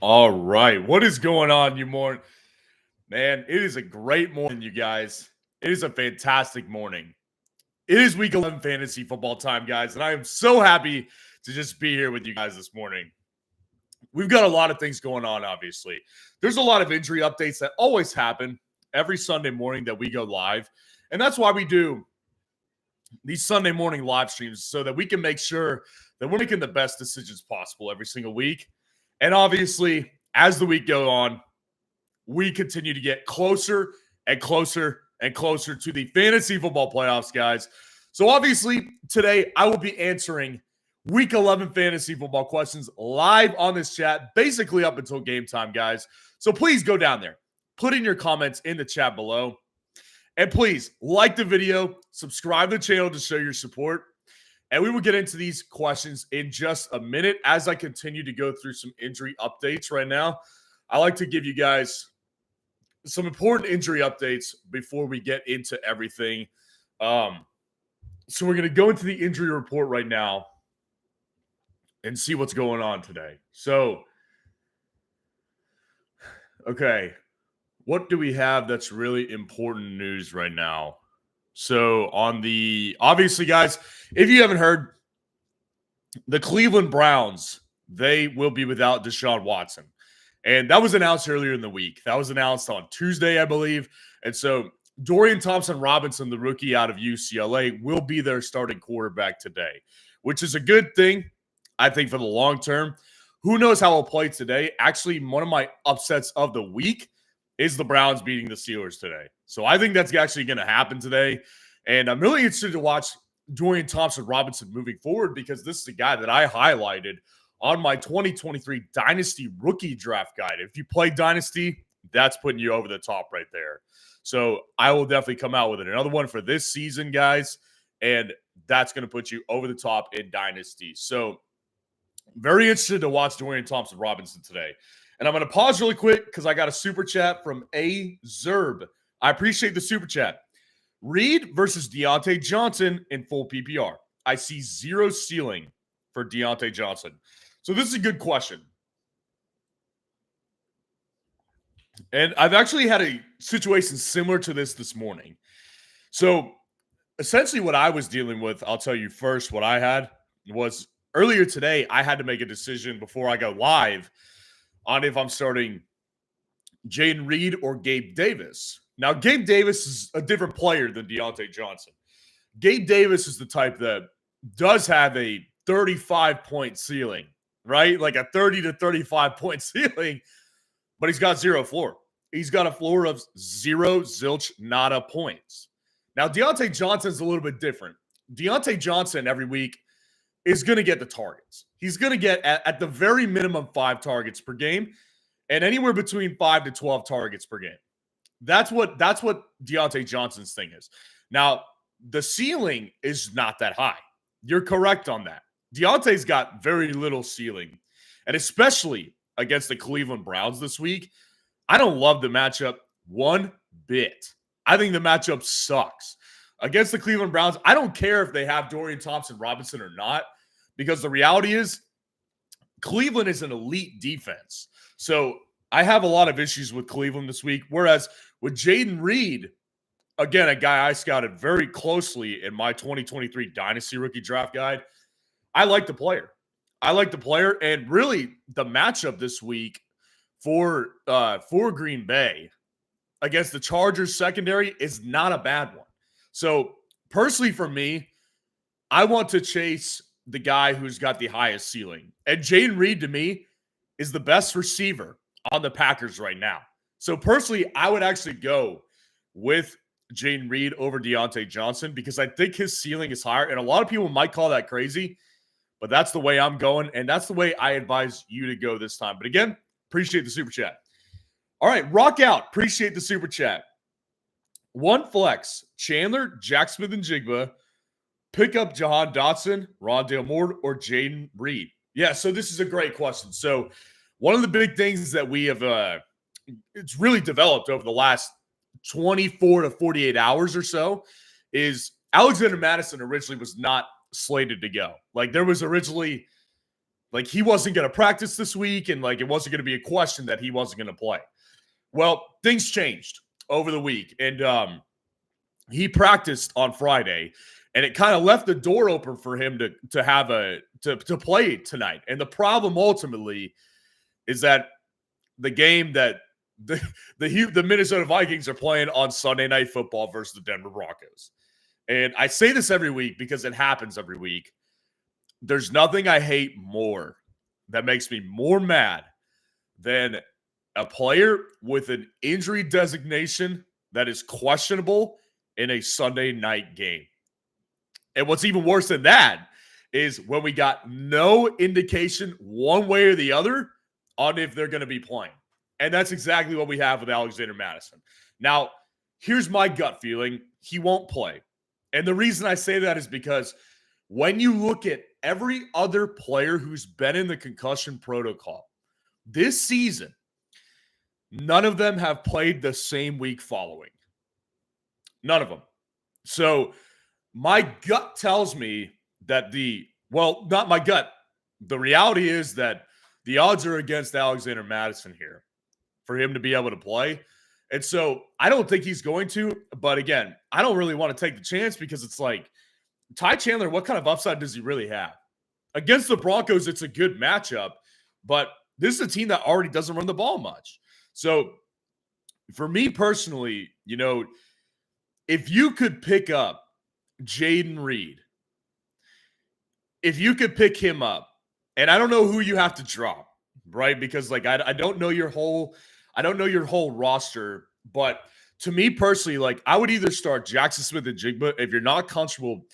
All right. What is going on, you morning? Man, it is a great morning, you guys. It is a fantastic morning. It is week 11 fantasy football time, guys, and I am so happy to just be here with you guys this morning. We've got a lot of things going on, obviously. There's a lot of injury updates that always happen every Sunday morning that we go live, and that's why we do these Sunday morning live streams so that we can make sure that we're making the best decisions possible every single week. And obviously, as the week goes on, we continue to get closer and closer and closer to the fantasy football playoffs, guys. So obviously, today I will be answering week 11 fantasy football questions live on this chat, basically up until game time, guys. So please go down there, put in your comments in the chat below. And please like the video, subscribe to the channel to show your support. And we will get into these questions in just a minute as I continue to go through some injury updates right now. I like to give you guys some important injury updates before we get into everything. So we're going to go into the injury report right now and see what's going on today. So, okay. What do we have that's really important news right now? So obviously, guys, if you haven't heard, the Cleveland Browns, they will be without Deshaun Watson. And that was announced earlier in the week. That was announced on Tuesday, I believe. And so Dorian Thompson-Robinson, the rookie out of UCLA, will be their starting quarterback today, which is a good thing, I think, for the long term. Who knows how he'll play today? Actually, one of my upsets of the week is the Browns beating the Steelers today. So I think that's actually going to happen today. And I'm really interested to watch Dorian Thompson-Robinson moving forward because this is a guy that I highlighted on my 2023 Dynasty Rookie Draft Guide. If you play Dynasty, that's putting you over the top right there. So I will definitely come out with another one for this season, guys. And that's going to put you over the top in Dynasty. So very interested to watch Dorian Thompson-Robinson today. And I'm going to pause really quick because I got a super chat from A. Zerb. I appreciate the super chat. Reed versus Deontay Johnson in full PPR. I see zero ceiling for Deontay Johnson. So this is a good question. And I've actually had a situation similar to this morning. So essentially what I was dealing with, I'll tell you first what I had was earlier today, I had to make a decision before I go live on if I'm starting Jaden Reed or Gabe Davis. Now, Gabe Davis is a different player than Deontay Johnson. Gabe Davis is the type that does have a 35-point ceiling, right? Like a 30 to 35-point ceiling, but he's got zero floor. He's got a floor of zero, zilch, nada points. Now, Deontay Johnson's a little bit different. Deontay Johnson every week is going to get the targets. He's going to get at the very minimum 5 targets per game and anywhere between 5 to 12 targets per game. That's what Deontay Johnson's thing is. Now, the ceiling is not that high. You're correct on that. Deontay's got very little ceiling, and especially against the Cleveland Browns this week, I don't love the matchup one bit. I think the matchup sucks. Against the Cleveland Browns, I don't care if they have Dorian Thompson-Robinson or not, because the reality is Cleveland is an elite defense. So I have a lot of issues with Cleveland this week, whereas with Jaden Reed, again, a guy I scouted very closely in my 2023 Dynasty Rookie Draft Guide, I like the player. And really the matchup this week for Green Bay against the Chargers secondary is not a bad one. So personally for me, I want to chase the guy who's got the highest ceiling. And Jaden Reed, to me, is the best receiver on the Packers right now. So personally, I would actually go with Jaden Reed over Deontay Johnson because I think his ceiling is higher. And a lot of people might call that crazy, but that's the way I'm going. And that's the way I advise you to go this time. But again, appreciate the super chat. All right, rock out. Appreciate the super chat. One flex, Chandler, Jack Smith, and Jigba. Pick up Jahan Dotson, Rondale Moore, or Jaden Reed. Yeah, so this is a great question. So one of the big things that we have, it's really developed over the last 24 to 48 hours or so is Alexander Madison originally was not slated to go. Like there was originally Like, he wasn't going to practice this week, and like it wasn't going to be a question that he wasn't going to play. Well, things changed over the week, and he practiced on Friday, and it kind of left the door open for him to play tonight. And the problem ultimately is that the game that the Minnesota Vikings are playing on Sunday Night Football versus the Denver Broncos. And I say this every week because it happens every week. There's nothing I hate more that makes me more mad than a player with an injury designation that is questionable in a Sunday night game. And what's even worse than that is when we got no indication one way or the other on if they're going to be playing. And that's exactly what we have with Alexander Mattison. Now, here's my gut feeling. He won't play. And the reason I say that is because when you look at every other player who's been in the concussion protocol this season, none of them have played the same week following. None of them. So my gut tells me that not my gut. The reality is that the odds are against Alexander Mattison here for him to be able to play. And so I don't think he's going to. But again, I don't really want to take the chance because it's like, Ty Chandler, what kind of upside does he really have? Against the Broncos, it's a good matchup, but this is a team that already doesn't run the ball much. So for me personally, if you could pick up Jaden Reed, if you could pick him up, and I don't know who you have to drop, right? Because like I don't know your whole roster, but to me personally, like I would either start Jackson Smith-Njigba if you're not comfortable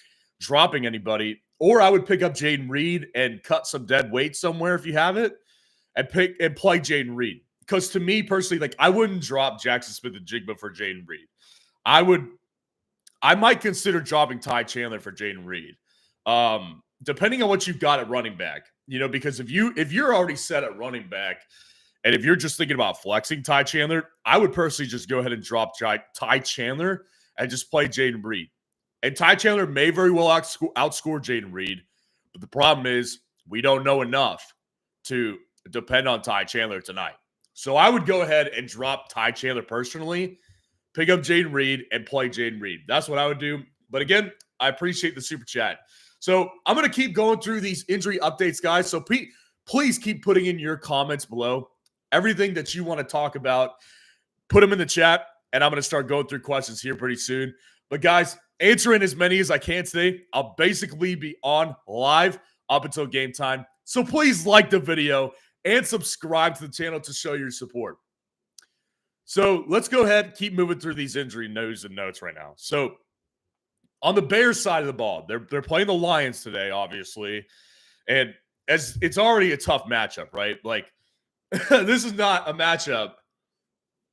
dropping anybody, or I would pick up Jaden Reed and cut some dead weight somewhere if you have it, and play Jaden Reed. Because to me personally, like I wouldn't drop Jackson Smith-Njigba for Jaden Reed. I might consider dropping Ty Chandler for Jaden Reed, depending on what you've got at running back. Because if you're already set at running back, and if you're just thinking about flexing Ty Chandler, I would personally just go ahead and drop Ty Chandler and just play Jaden Reed. And Ty Chandler may very well outscore Jaden Reed, but the problem is we don't know enough to depend on Ty Chandler tonight. So I would go ahead and drop Ty Chandler personally, pick up Jaden Reed, and play Jaden Reed. That's what I would do. But again, I appreciate the super chat. So I'm going to keep going through these injury updates, guys. So please keep putting in your comments below. Everything that you want to talk about, put them in the chat, and I'm going to start going through questions here pretty soon. But guys, answering as many as I can today. I'll basically be on live up until game time. So please like the video and subscribe to the channel to show your support. So let's go ahead and keep moving through these injury news and notes right now. So on the Bears side of the ball, they're playing the Lions today, obviously. And as it's already a tough matchup, right? Like this is not a matchup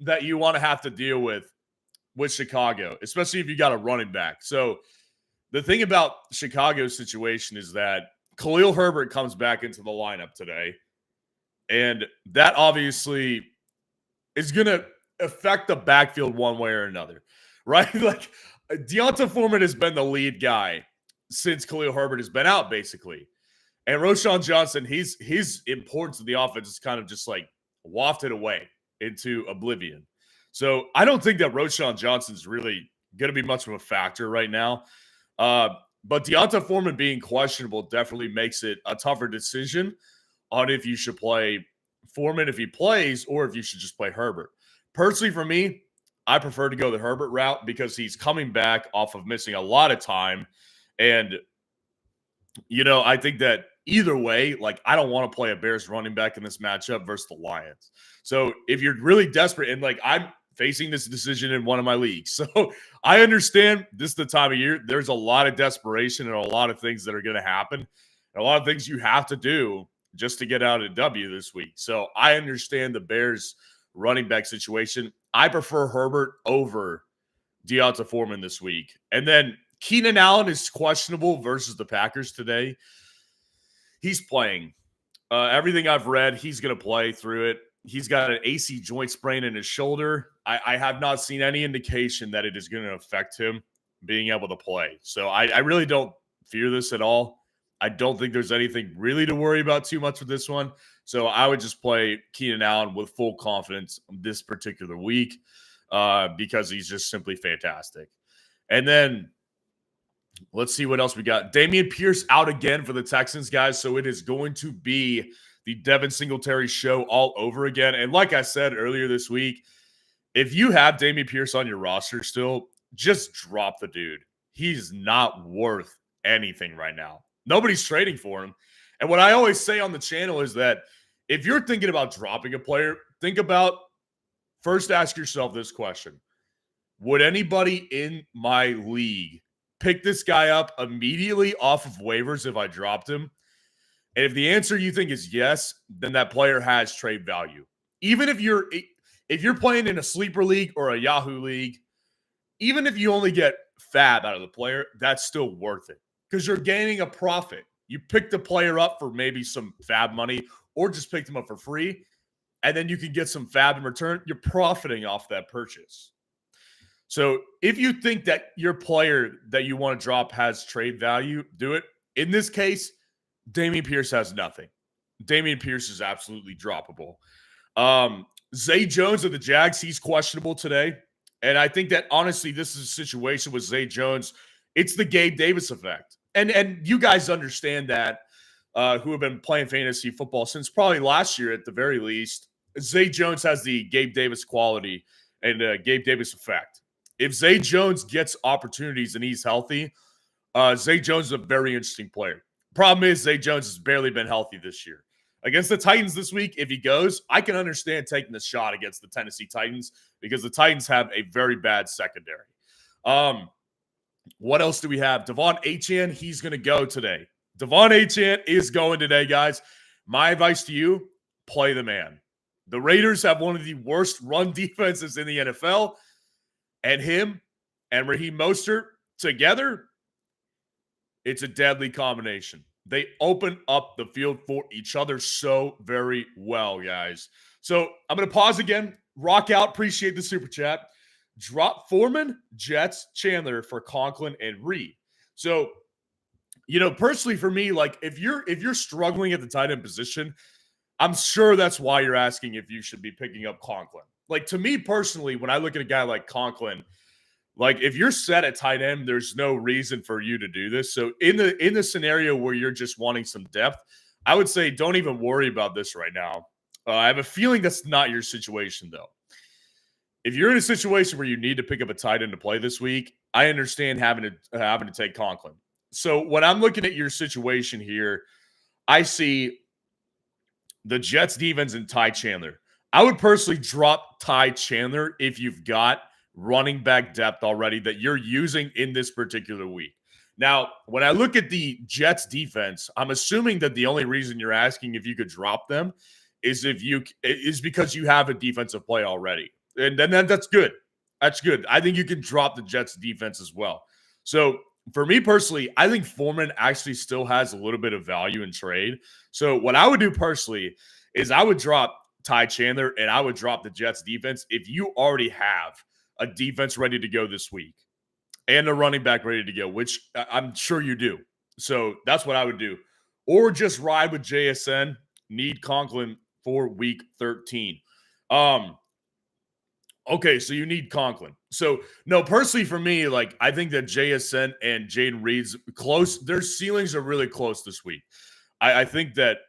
that you want to have to deal with Chicago, especially if you got a running back. So the thing about Chicago's situation is that Khalil Herbert comes back into the lineup today. And that obviously is going to affect the backfield one way or another, right? Like Deonta Foreman has been the lead guy since Khalil Herbert has been out, basically. And Roschon Johnson, his importance in the offense is kind of just like wafted away into oblivion. So I don't think that Roschon Johnson's really going to be much of a factor right now. But Deonta Foreman being questionable definitely makes it a tougher decision on if you should play Foreman if he plays or if you should just play Herbert. Personally, for me, I prefer to go the Herbert route because he's coming back off of missing a lot of time. And, I think that either way, like I don't want to play a Bears running back in this matchup versus the Lions. So if you're really desperate and like I'm facing this decision in one of my leagues. So I understand this is the time of year. There's a lot of desperation and a lot of things that are going to happen. And a lot of things you have to do just to get out a W this week. So I understand the Bears running back situation. I prefer Herbert over Deonta Foreman this week. And then Keenan Allen is questionable versus the Packers today. He's playing. Everything I've read, he's going to play through it. He's got an AC joint sprain in his shoulder. I have not seen any indication that it is going to affect him being able to play. So I really don't fear this at all. I don't think there's anything really to worry about too much with this one. So I would just play Keenan Allen with full confidence this particular week because he's just simply fantastic. And then let's see what else we got. Dameon Pierce out again for the Texans, guys. So it is going to be the Devin Singletary show all over again. And like I said earlier this week, if you have Dameon Pierce on your roster still, just drop the dude. He's not worth anything right now. Nobody's trading for him. And what I always say on the channel is that if you're thinking about dropping a player, first ask yourself this question. Would anybody in my league pick this guy up immediately off of waivers if I dropped him? And if the answer you think is yes, then that player has trade value. Even if you're playing in a sleeper league or a Yahoo league, even if you only get fab out of the player, that's still worth it because you're gaining a profit. You pick the player up for maybe some fab money or just pick them up for free, and then you can get some fab in return. You're profiting off that purchase. So if you think that your player that you want to drop has trade value, do it. In this case, Dameon Pierce has nothing. Dameon Pierce is absolutely droppable. Zay Jones of the Jags, he's questionable today. And I think that, honestly, this is a situation with Zay Jones. It's the Gabe Davis effect. And you guys understand that, who have been playing fantasy football since probably last year at the very least. Zay Jones has the Gabe Davis quality and Gabe Davis effect. If Zay Jones gets opportunities and he's healthy, Zay Jones is a very interesting player. Problem is, Zay Jones has barely been healthy this year. Against the Titans this week, if he goes, I can understand taking the shot against the Tennessee Titans because the Titans have a very bad secondary. What else do we have? Devon Achane, he's going to go today. Devon Achane is going today, guys. My advice to you, play the man. The Raiders have one of the worst run defenses in the NFL, and him and Raheem Mostert together, it's a deadly combination. They open up the field for each other so very well, guys. So I'm going to pause again. Rock out. Appreciate the super chat. Drop Foreman, Jets, Chandler for Conklin and Reed. So, personally for me, like if you're struggling at the tight end position, I'm sure that's why you're asking if you should be picking up Conklin. Like to me personally, when I look at a guy like Conklin, like if you're set at tight end, there's no reason for you to do this. So in the scenario where you're just wanting some depth, I would say don't even worry about this right now. I have a feeling that's not your situation though. If you're in a situation where you need to pick up a tight end to play this week, I understand having to take Conklin. So when I'm looking at your situation here, I see the Jets defense and Ty Chandler. I would personally drop Ty Chandler if you've got running back depth already that you're using in this particular week. Now, when I look at the Jets defense, I'm assuming that the only reason you're asking if you could drop them is because you have a defensive play already. And then that's good. That's good. I think you can drop the Jets defense as well. So for me personally, I think Foreman actually still has a little bit of value in trade. So what I would do personally is I would drop Ty Chandler and I would drop the Jets defense if you already have a defense ready to go this week and a running back ready to go, which I'm sure you do. So that's what I would do. Or just ride with JSN, need Conklin for week 13. Okay, so you need Conklin. So, no, personally for me, like, I think that JSN and Jaden Reed's close. Their ceilings are really close this week. I think that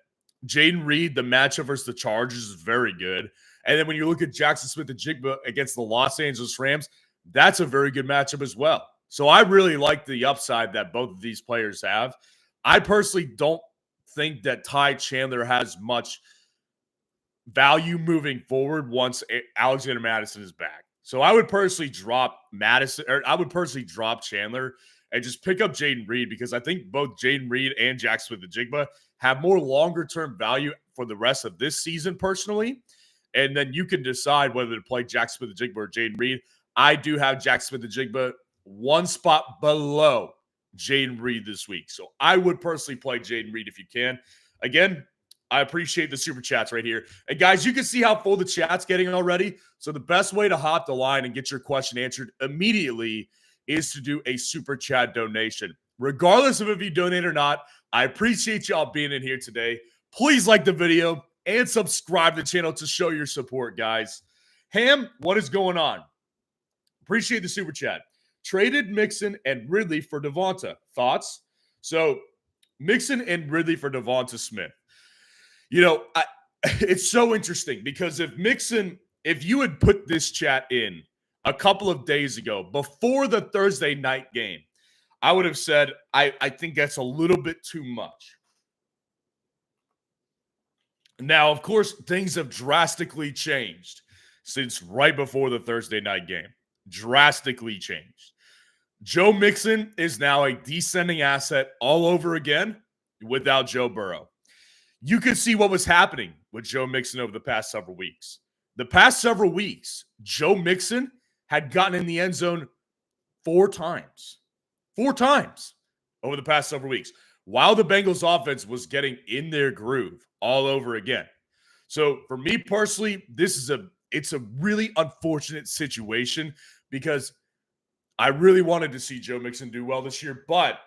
Jaden Reed, the matchup versus the Chargers is very good. And then when you look at Jackson Smith-Njigba against the Los Angeles Rams, that's a very good matchup as well. So I really like the upside that both of these players have. I personally don't think that Ty Chandler has much value moving forward once Alexander Mattison is back. So I would personally drop Chandler and just pick up Jaden Reed because I think both Jaden Reed and Jackson Smith-Njigba have more longer-term value for the rest of this season personally. And then you can decide whether to play Jackson Smith-Njigba or Jaden Reed. I do have Jackson Smith-Njigba one spot below Jaden Reed this week. So I would personally play Jaden Reed if you can. Again, I appreciate the super chats right here. And guys, you can see how full the chat's getting already. So the best way to hop the line and get your question answered immediately is to do a super chat donation. Regardless of if you donate or not, I appreciate y'all being in here today. Please like the video and subscribe to the channel to show your support, guys. Ham, what is going on? Appreciate the super chat. Traded Mixon and Ridley for Devonta. Thoughts? So, Mixon and Ridley for Devonta Smith. It's so interesting because if you had put this chat in a couple of days ago before the Thursday night game, I would have said, I think that's a little bit too much. Now, of course, things have drastically changed since right before the Thursday night game. Drastically changed. Joe Mixon is now a descending asset all over again without Joe Burrow. You could see what was happening with Joe Mixon over the past several weeks. The past several weeks, Joe Mixon had gotten in the end zone 4 times. 4 times over the past several weeks, while the Bengals offense was getting in their groove all over again. So for me personally, it's a really unfortunate situation because I really wanted to see Joe Mixon do well this year. But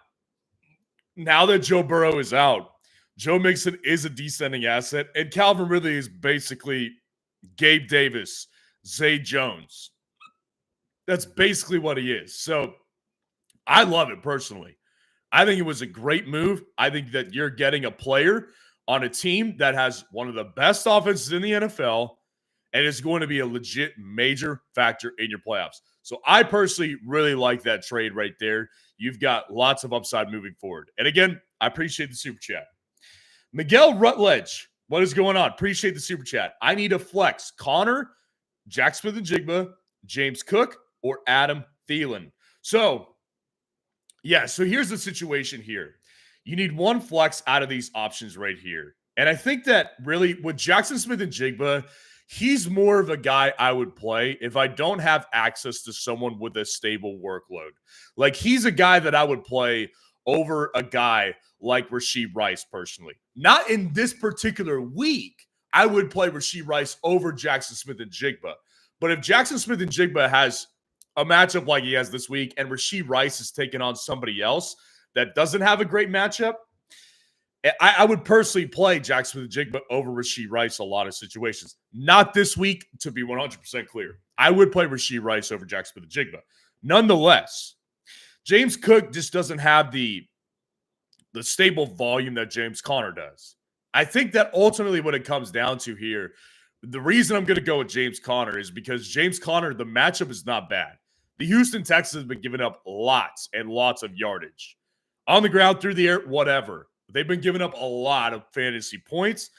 now that Joe Burrow is out, Joe Mixon is a descending asset, and Calvin Ridley is basically Gabe Davis, Zay Jones. That's basically what he is. So I love it personally. I think it was a great move. I think that you're getting a player on a team that has one of the best offenses in the NFL and is going to be a legit major factor in your playoffs. So I personally really like that trade right there. You've got lots of upside moving forward. And again, I appreciate the super chat. Miguel Rutledge, what is going on? Appreciate the super chat. I need a flex. Connor, Jack Smith-Njigba, James Cook, or Adam Thielen. So here's the situation here. You need one flex out of these options right here. And I think that really with Jackson Smith-Njigba, he's more of a guy I would play if I don't have access to someone with a stable workload. Like, he's a guy that I would play over a guy like Rashee Rice personally. Not in this particular week, I would play Rashee Rice over Jackson Smith-Njigba. But if Jackson Smith-Njigba has a matchup like he has this week and Rashee Rice is taking on somebody else that doesn't have a great matchup, I would personally play Jackson Smith-Njigba over Rashee Rice a lot of situations. Not this week, to be 100% clear. I would play Rashee Rice over Jackson Smith-Njigba. Nonetheless, James Cook just doesn't have the stable volume that James Conner does. I think that ultimately what it comes down to here, the reason I'm going to go with James Conner is because James Conner, the matchup is not bad. The Houston Texans have been giving up lots and lots of yardage. On the ground, through the air, whatever. They've been giving up a lot of fantasy points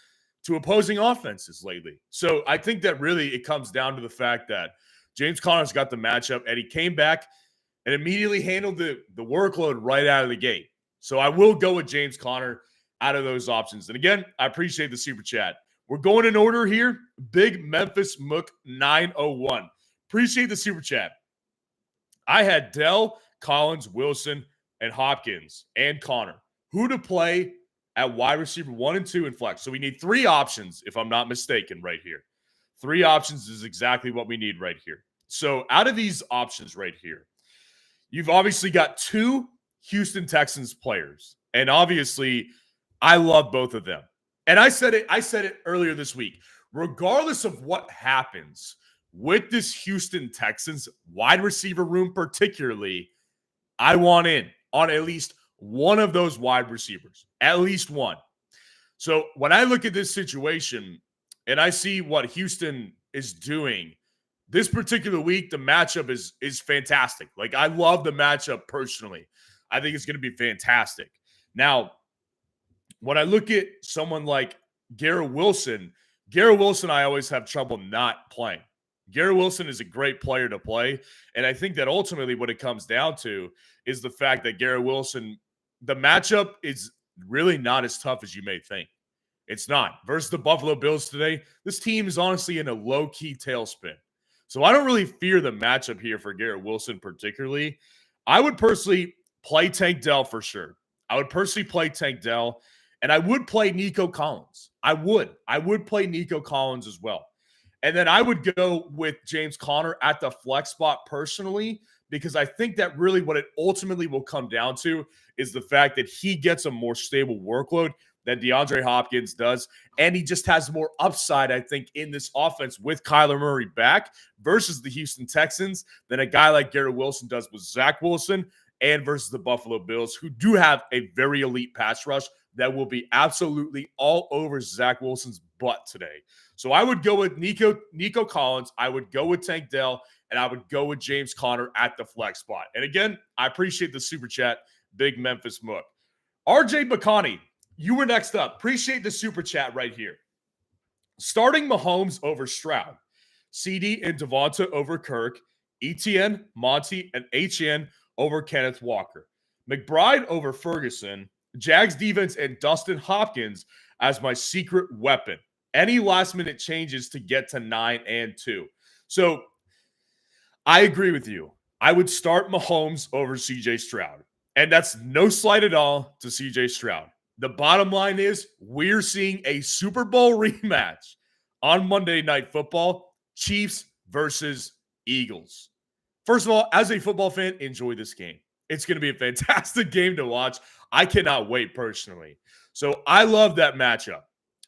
to opposing offenses lately. So I think that really it comes down to the fact that James Conner's got the matchup, and he came back and immediately handled the workload right out of the gate. So I will go with James Conner out of those options. And again, I appreciate the super chat. We're going in order here. Big Memphis Mook 901. Appreciate the super chat. I had Dell, Collins, Wilson, and Hopkins, and Connor. Who to play at wide receiver 1 and 2 in flex. So we need 3 options, if I'm not mistaken, right here. 3 options is exactly what we need right here. So out of these options right here, you've obviously got 2 Houston Texans players. And obviously, I love both of them. And I said it earlier this week. Regardless of what happens with this Houston Texans wide receiver room particularly, I want in on at least one of those wide receivers. At least one. So when I look at this situation and I see what Houston is doing, this particular week, the matchup is fantastic. Like, I love the matchup personally. I think it's going to be fantastic. Now, when I look at someone like Garrett Wilson, I always have trouble not playing. Garrett Wilson is a great player to play, and I think that ultimately what it comes down to is the fact that Garrett Wilson, the matchup is really not as tough as you may think. It's not. Versus the Buffalo Bills today, this team is honestly in a low-key tailspin. So I don't really fear the matchup here for Garrett Wilson particularly. I would personally play Tank Dell for sure. I would personally play Tank Dell, and I would play Nico Collins. I would play Nico Collins as well. And then I would go with James Conner at the flex spot personally because I think that really what it ultimately will come down to is the fact that he gets a more stable workload than DeAndre Hopkins does. And he just has more upside, I think, in this offense with Kyler Murray back versus the Houston Texans than a guy like Garrett Wilson does with Zach Wilson and versus the Buffalo Bills, who do have a very elite pass rush that will be absolutely all over Zach Wilson's butt today. So I would go with Nico Collins. I would go with Tank Dell, and I would go with James Conner at the flex spot. And again, I appreciate the super chat, Big Memphis Mook. RJ Bakani, you were next up. Appreciate the super chat right here. Starting Mahomes over Stroud, CD and Devonta over Kirk, ETN, Monty, and HN over Kenneth Walker, McBride over Ferguson, Jags defense, and Dustin Hopkins as my secret weapon. Any last-minute changes to get to 9 and 2. So I agree with you. I would start Mahomes over CJ Stroud. And that's no slight at all to CJ Stroud. The bottom line is we're seeing a Super Bowl rematch on Monday Night Football, Chiefs versus Eagles. First of all, as a football fan, enjoy this game. It's going to be a fantastic game to watch. I cannot wait personally. So I love that matchup.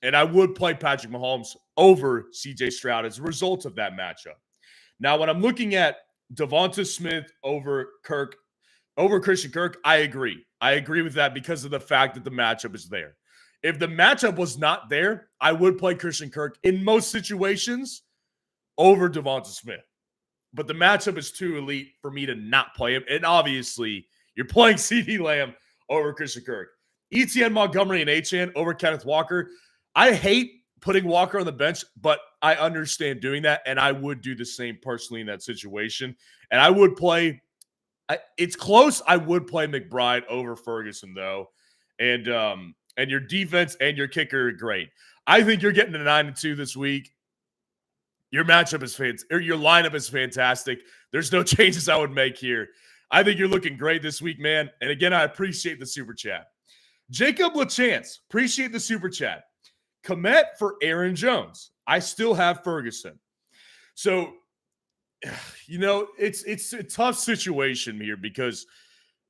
And I would play Patrick Mahomes over CJ Stroud as a result of that matchup. Now, when I'm looking at Devonta Smith over Christian Kirk, I agree. I agree with that because of the fact that the matchup is there. If the matchup was not there, I would play Christian Kirk in most situations over Devonta Smith. But the matchup is too elite for me to not play him. And obviously, you're playing CeeDee Lamb over Christian Kirk. ETN Montgomery and HN over Kenneth Walker. I hate putting Walker on the bench, but I understand doing that, and I would do the same personally in that situation. And I would play it's close. I would play McBride over Ferguson, though. And your defense and your kicker are great. I think you're getting a 9-2 this week. Your matchup is your lineup is fantastic. There's no changes I would make here. I think you're looking great this week, man. And again, I appreciate the super chat. Jacob LaChance, appreciate the super chat. Komet for Aaron Jones. I still have Ferguson. So, you know, it's a tough situation here because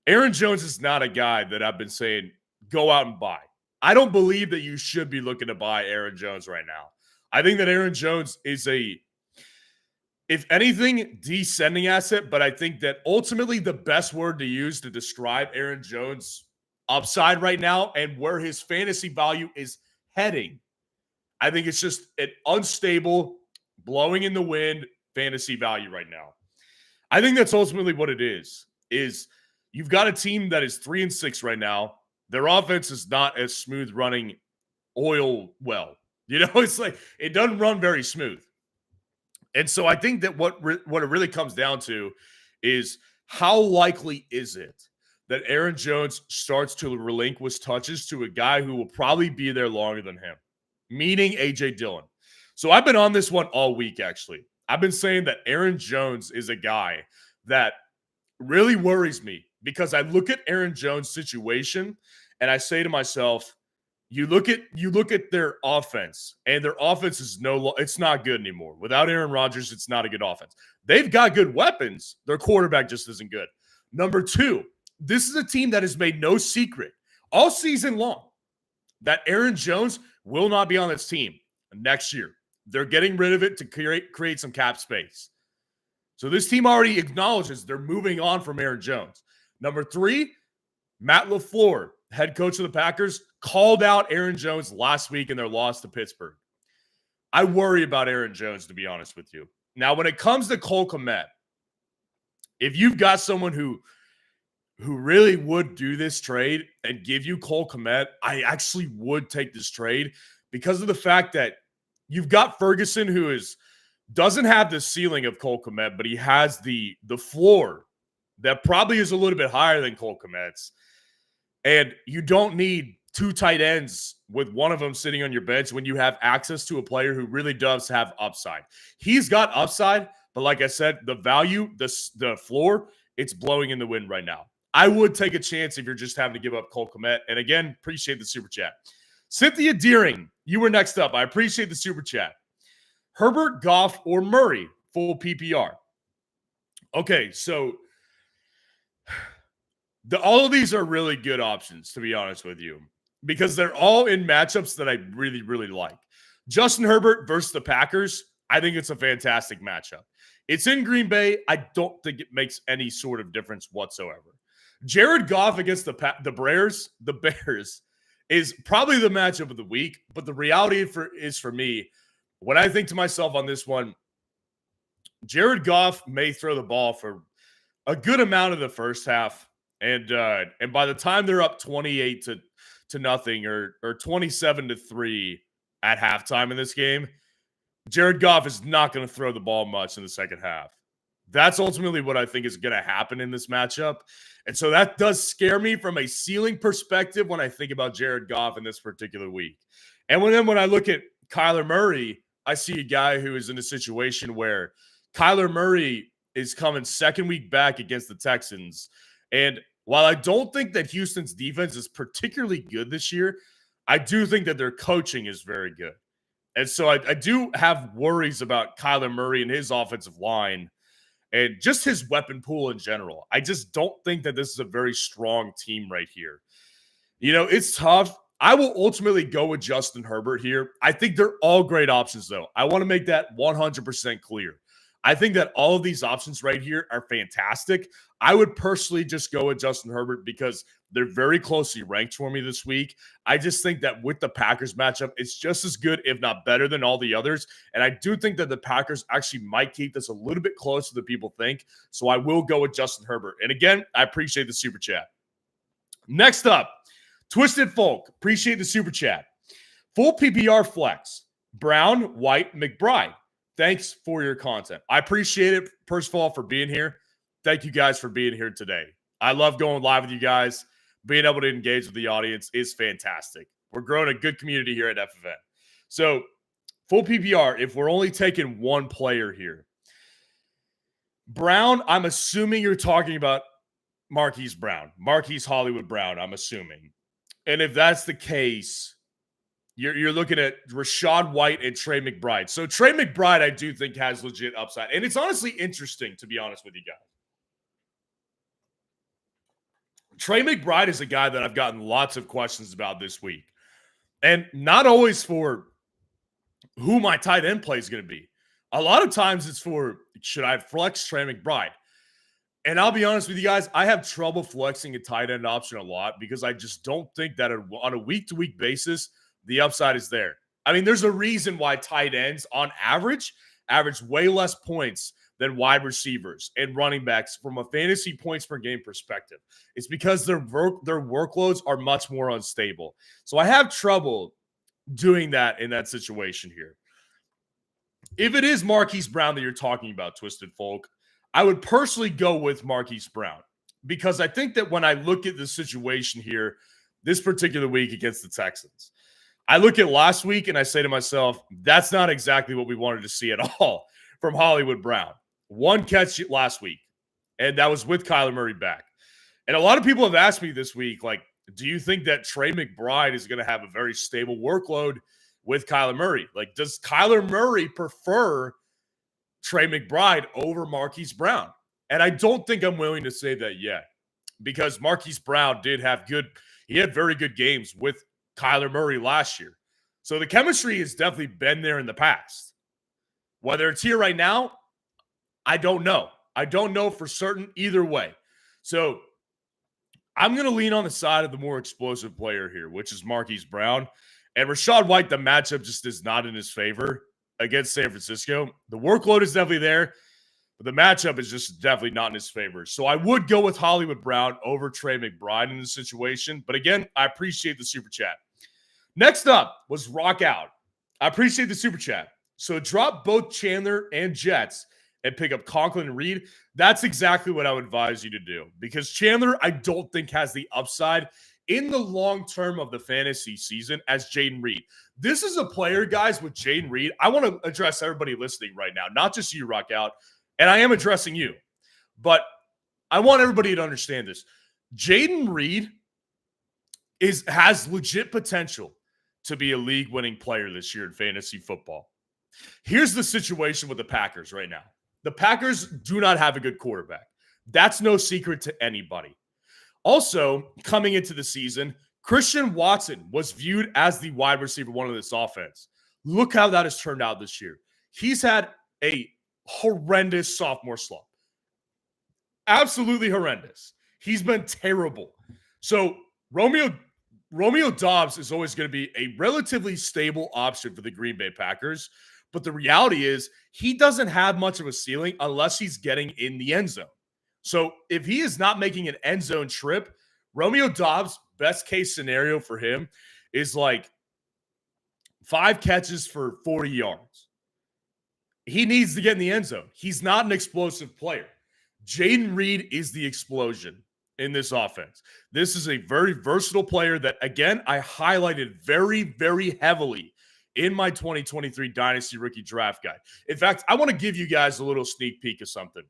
Aaron Jones is not a guy that I've been saying go out and buy. I don't believe that you should be looking to buy Aaron Jones right now. I think that Aaron Jones is if anything, descending asset, but I think that ultimately the best word to use to describe Aaron Jones' upside right now and where his fantasy value is heading, I think it's just an unstable, blowing in the wind fantasy value right now. I think that's ultimately what it is you've got a team that is 3-6 right now. Their offense is not as smooth running oil well. You know, it's like it doesn't run very smooth. And so I think that what it really comes down to is how likely is it that Aaron Jones starts to relinquish touches to a guy who will probably be there longer than him, meaning A.J. Dillon. So I've been on this one all week, actually. I've been saying that Aaron Jones is a guy that really worries me because I look at Aaron Jones' situation and I say to myself, you look at their offense, and their offense is it's not good anymore. Without Aaron Rodgers, it's not a good offense. They've got good weapons. Their quarterback just isn't good. Number two, this is a team that has made no secret all season long that Aaron Jones will not be on this team next year. They're getting rid of it to create some cap space. So this team already acknowledges they're moving on from Aaron Jones. Number three, Matt LaFleur, head coach of the Packers, called out Aaron Jones last week in their loss to Pittsburgh. I worry about Aaron Jones, to be honest with you. Now, when it comes to Cole Kmet, if you've got someone who really would do this trade and give you Cole Kmet, I actually would take this trade because of the fact that you've got Ferguson, who doesn't have the ceiling of Cole Kmet, but he has the floor that probably is a little bit higher than Cole Kmet's. And you don't need two tight ends with one of them sitting on your bench when you have access to a player who really does have upside. He's got upside, but like I said, the value, the floor, it's blowing in the wind right now. I would take a chance if you're just having to give up Cole Kmet. And again, appreciate the super chat. Cynthia Deering, you were next up. I appreciate the super chat. Herbert, Goff, or Murray, full PPR. Okay, so All of these are really good options, to be honest with you, because they're all in matchups that I really, really like. Justin Herbert versus the Packers, I think it's a fantastic matchup. It's in Green Bay. I don't think it makes any sort of difference whatsoever. Jared Goff against the Bears is probably the matchup of the week, but the reality is for me, when I think to myself on this one, Jared Goff may throw the ball for a good amount of the first half. And by the time they're up 28 to nothing or 27-3 at halftime in this game, Jared Goff is not going to throw the ball much in the second half. That's ultimately what I think is going to happen in this matchup. And so that does scare me from a ceiling perspective when I think about Jared Goff in this particular week. And when I look at Kyler Murray, I see a guy who is in a situation where Kyler Murray is coming second week back against the Texans. And while I don't think that Houston's defense is particularly good this year, I do think that their coaching is very good. And so I do have worries about Kyler Murray and his offensive line and just his weapon pool in general. I just don't think that this is a very strong team right here. You know, it's tough. I will ultimately go with Justin Herbert here. I think they're all great options, though. I want to make that 100% clear. I think that all of these options right here are fantastic. I would personally just go with Justin Herbert because they're very closely ranked for me this week. I just think that with the Packers matchup, it's just as good, if not better, than all the others. And I do think that the Packers actually might keep this a little bit closer than people think. So I will go with Justin Herbert. And again, I appreciate the super chat. Next up, Twisted Folk. Appreciate the super chat. Full PPR flex. Brown, White, McBride. Thanks for your content. I appreciate it, first of all, for being here. Thank you guys for being here today. I love going live with you guys. Being able to engage with the audience is fantastic. We're growing a good community here at FFN. So, full PPR, if we're only taking one player here. Brown, I'm assuming you're talking about Marquise Brown. Marquise Hollywood Brown, I'm assuming. And if that's the case, you're looking at Rachaad White and Trey McBride. So Trey McBride, I do think, has legit upside. And it's honestly interesting, to be honest with you guys. Trey McBride is a guy that I've gotten lots of questions about this week. And not always for who my tight end play is going to be. A lot of times it's for, should I flex Trey McBride? And I'll be honest with you guys, I have trouble flexing a tight end option a lot because I just don't think that on a week-to-week basis, the upside is there. I mean, there's a reason why tight ends, on average way less points than wide receivers and running backs from a fantasy points per game perspective. It's because their workloads are much more unstable. So I have trouble doing that in that situation here. If it is Marquise Brown that you're talking about, Twisted Folk, I would personally go with Marquise Brown because I think that when I look at the situation here, this particular week against the Texans, I look at last week and I say to myself, that's not exactly what we wanted to see at all from Hollywood Brown. One catch last week, and that was with Kyler Murray back. And a lot of people have asked me this week, like, do you think that Trey McBride is going to have a very stable workload with Kyler Murray? Like, does Kyler Murray prefer Trey McBride over Marquise Brown? And I don't think I'm willing to say that yet because Marquise Brown he had very good games with Kyler Murray last year. So the chemistry has definitely been there in the past. Whether it's here right now, I don't know. I don't know for certain either way. So I'm going to lean on the side of the more explosive player here, which is Marquise Brown. And Rachaad White, the matchup just is not in his favor against San Francisco. The workload is definitely there, but the matchup is just definitely not in his favor. So I would go with Hollywood Brown over Trey McBride in this situation. But again, I appreciate the super chat. Next up was Rock Out. I appreciate the super chat. So drop both Chandler and Jets and pick up Conklin and Reed. That's exactly what I would advise you to do because Chandler, I don't think, has the upside in the long term of the fantasy season as Jaden Reed. This is a player, guys, with Jaden Reed. I want to address everybody listening right now, not just you, Rock Out, and I am addressing you, but I want everybody to understand this. Jaden Reed has legit potential to be a league-winning player this year in fantasy football. Here's the situation with the Packers right now. The Packers do not have a good quarterback. That's no secret to anybody. Also, coming into the season, Christian Watson was viewed as the wide receiver one of this offense. Look how that has turned out this year. He's had a horrendous sophomore slump. Absolutely horrendous. He's been terrible. So Romeo Doubs is always going to be a relatively stable option for the Green Bay Packers. But the reality is he doesn't have much of a ceiling unless he's getting in the end zone. So if he is not making an end zone trip, Romeo Doubs, best case scenario for him is like 5 catches for 40 yards. He needs to get in the end zone. He's not an explosive player. Jayden Reed is the explosion in this offense. This is a very versatile player that, again, I highlighted very, very heavily in my 2023 Dynasty Rookie Draft Guide. In fact, I want to give you guys a little sneak peek of something.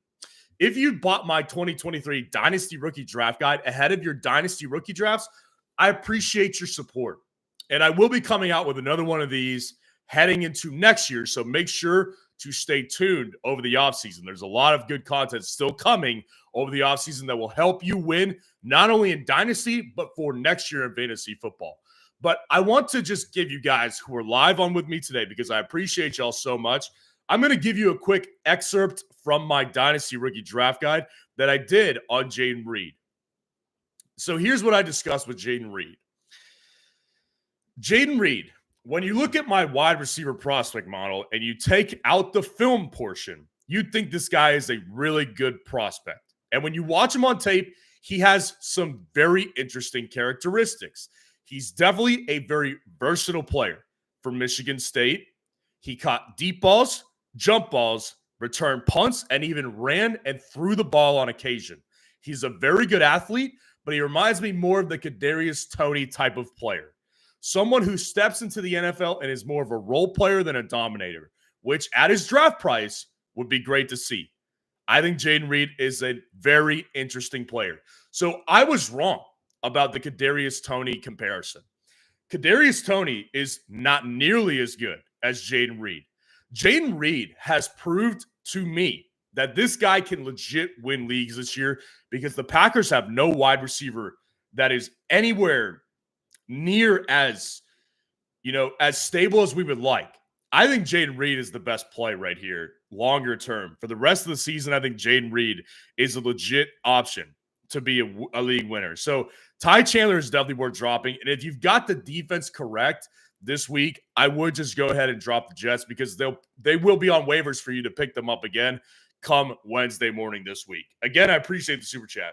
If you bought my 2023 Dynasty Rookie Draft Guide ahead of your Dynasty Rookie Drafts, I appreciate your support. And I will be coming out with another one of these heading into next year, so make sure to stay tuned over the offseason. There's a lot of good content still coming over the offseason that will help you win, not only in Dynasty, but for next year in fantasy football. But I want to just give you guys who are live on with me today, because I appreciate y'all so much, I'm going to give you a quick excerpt from my Dynasty Rookie Draft Guide that I did on Jayden Reed. So here's what I discussed with Jayden Reed. Jayden Reed, when you look at my wide receiver prospect model and you take out the film portion, you'd think this guy is a really good prospect. And when you watch him on tape, he has some very interesting characteristics. He's definitely a very versatile player. For Michigan State, he caught deep balls, jump balls, returned punts, and even ran and threw the ball on occasion. He's a very good athlete, but he reminds me more of the Kadarius Toney type of player. Someone who steps into the NFL and is more of a role player than a dominator, which at his draft price would be great to see. I think Jayden Reed is a very interesting player. So I was wrong about the Kadarius Toney comparison. Kadarius Toney is not nearly as good as Jayden Reed. Jayden Reed has proved to me that this guy can legit win leagues this year, because the Packers have no wide receiver that is anywhere near as, as stable as we would like. I think Jayden Reed is the best play right here, longer term. For the rest of the season, I think Jayden Reed is a legit option to be a league winner. So Ty Chandler is definitely worth dropping. And if you've got the defense correct this week, I would just go ahead and drop the Jets, because they will be on waivers for you to pick them up again come Wednesday morning this week. Again, I appreciate the super chat.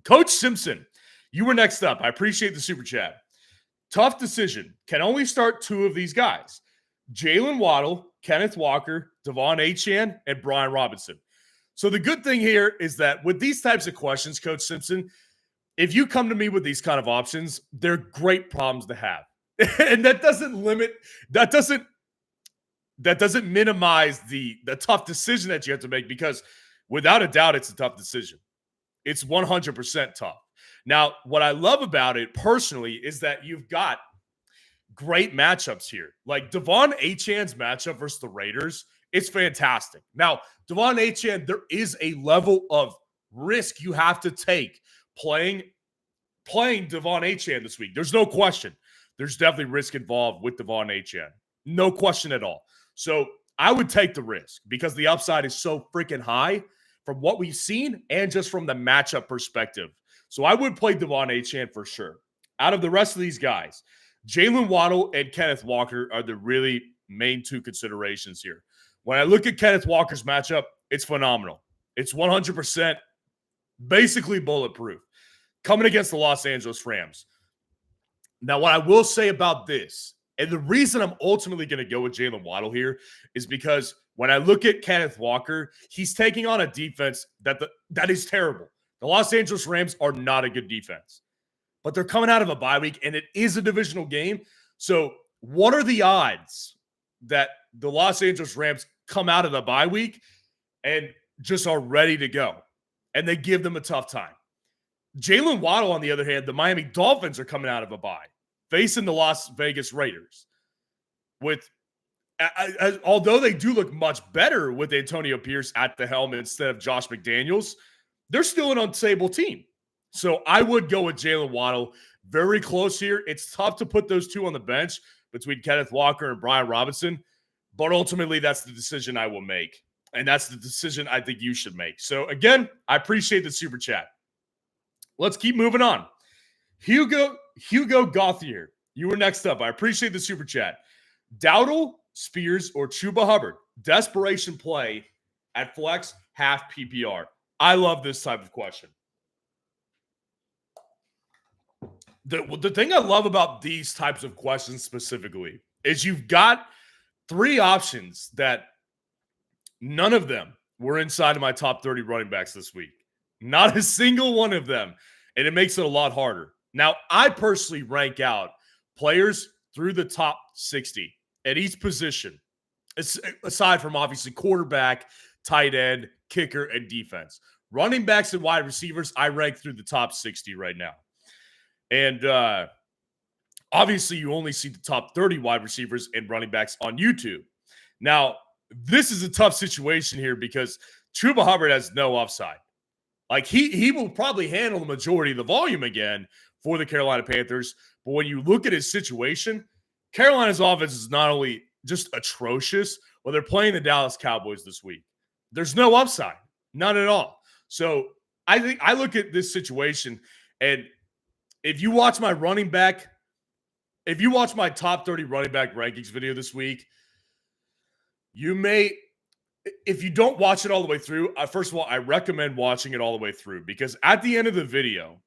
Coach Simpson, you were next up. I appreciate the super chat. Tough decision. Can only start 2 of these guys: Jalen Waddle, Kenneth Walker, Devon Achane, and Brian Robinson. So the good thing here is that with these types of questions, Coach Simpson, if you come to me with these kind of options, they're great problems to have. And that doesn't minimize the tough decision that you have to make, because without a doubt, it's a tough decision. It's 100% tough. Now, what I love about it personally is that you've got great matchups here. Like Devon Achane's matchup versus the Raiders, it's fantastic. Now, Devon Achane, there is a level of risk you have to take playing Devon Achane this week. There's no question. There's definitely risk involved with Devon Achane. No question at all. So I would take the risk, because the upside is so freaking high from what we've seen and just from the matchup perspective. So I would play Devon Achane for sure. Out of the rest of these guys, Jalen Waddle and Kenneth Walker are the really main 2 considerations here. When I look at Kenneth Walker's matchup, it's phenomenal. It's 100% basically bulletproof. Coming against the Los Angeles Rams. Now, what I will say about this, and the reason I'm ultimately going to go with Jalen Waddle here, is because when I look at Kenneth Walker, he's taking on a defense that is terrible. The Los Angeles Rams are not a good defense, but they're coming out of a bye week, and it is a divisional game. So what are the odds that the Los Angeles Rams come out of the bye week and just are ready to go, and they give them a tough time? Jalen Waddle, on the other hand, the Miami Dolphins are coming out of a bye, facing the Las Vegas Raiders. Although they do look much better with Antonio Pierce at the helm instead of Josh McDaniels, they're still an unstable team. So I would go with Jalen Waddle. Very close here. It's tough to put those two on the bench between Kenneth Walker and Brian Robinson, but ultimately that's the decision I will make. And that's the decision I think you should make. So again, I appreciate the super chat. Let's keep moving on. Hugo Gauthier, you were next up. I appreciate the super chat. Dowdle, Spears, or Chuba Hubbard? Desperation play at flex, half PPR. I love this type of question. The thing I love about these types of questions specifically is you've got three options that none of them were inside of my top 30 running backs this week. Not a single one of them. And it makes it a lot harder. Now, I personally rank out players through the top 60 at each position, aside from obviously quarterback, tight end, kicker, and defense. Running backs and wide receivers, I rank through the top 60 right now. And obviously, you only see the top 30 wide receivers and running backs on YouTube. Now, this is a tough situation here because Chuba Hubbard has no upside. Like, he will probably handle the majority of the volume again for the Carolina Panthers. But when you look at his situation, Carolina's offense is not only just atrocious, but they're playing the Dallas Cowboys this week. There's no upside. None at all. So I think I look at this situation, and if you watch my top 30 running back rankings video this week, you may, if you don't watch it all the way through, first of all, I recommend watching it all the way through because at the end of the video,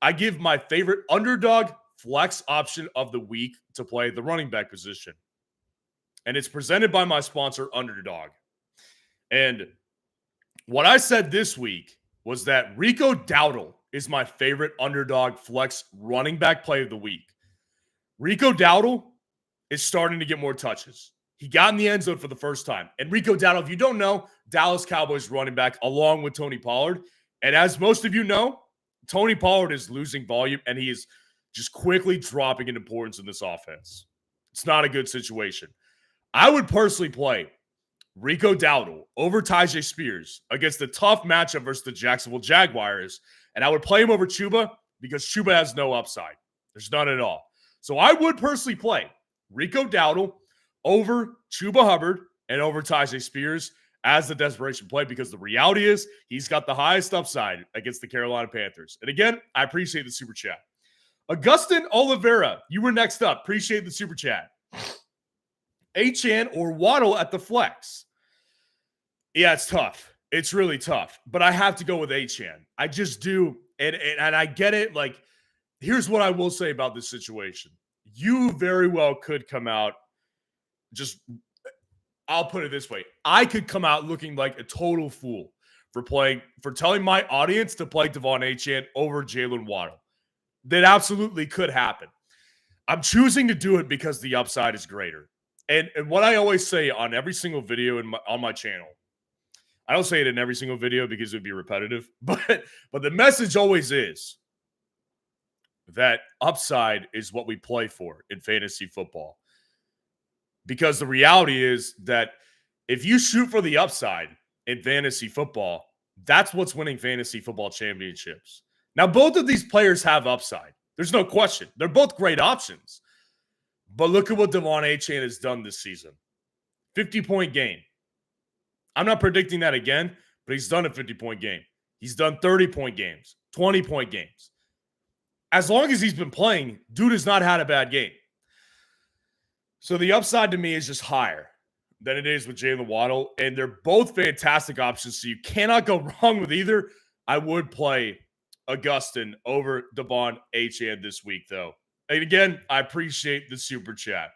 I give my favorite underdog flex option of the week to play the running back position. And it's presented by my sponsor, Underdog. And what I said this week was that Rico Dowdle is my favorite underdog flex running back play of the week. Rico Dowdle is starting to get more touches. He got in the end zone for the first time. And Rico Dowdle, if you don't know, Dallas Cowboys running back along with Tony Pollard. And as most of you know, Tony Pollard is losing volume and he is just quickly dropping in importance in this offense. It's not a good situation. I would personally play Rico Dowdle over Tyjae Spears against the tough matchup versus the Jacksonville Jaguars. And I would play him over Chuba because Chuba has no upside. There's none at all. So I would personally play Rico Dowdle over Chuba Hubbard and over Tyjae Spears as the desperation play because the reality is he's got the highest upside against the Carolina Panthers. And again, I appreciate the super chat. Augustin Oliveira, you were next up. Appreciate the super chat. Achane or Waddle at the flex? Yeah, it's tough. It's really tough. But I have to go with Achane. I just do. And I get it. Like, here's what I will say about this situation. You very well could come out I'll put it this way. I could come out looking like a total fool for telling my audience to play Devon Achane over Jalen Waddle. That absolutely could happen. I'm choosing to do it because the upside is greater. And what I always say on every single video on my channel, I don't say it in every single video because it would be repetitive, but the message always is that upside is what we play for in fantasy football. Because the reality is that if you shoot for the upside in fantasy football, that's what's winning fantasy football championships. Now, both of these players have upside. There's no question. They're both great options. But look at what Devon Achane has done this season. 50-point game. I'm not predicting that again, but he's done a 50-point game. He's done 30-point games, 20-point games. As long as he's been playing, dude has not had a bad game. So the upside to me is just higher than it is with Jalen Waddle, and they're both fantastic options, so you cannot go wrong with either. I would play Augustin over Devon Achane this week, though. And again, I appreciate the super chat.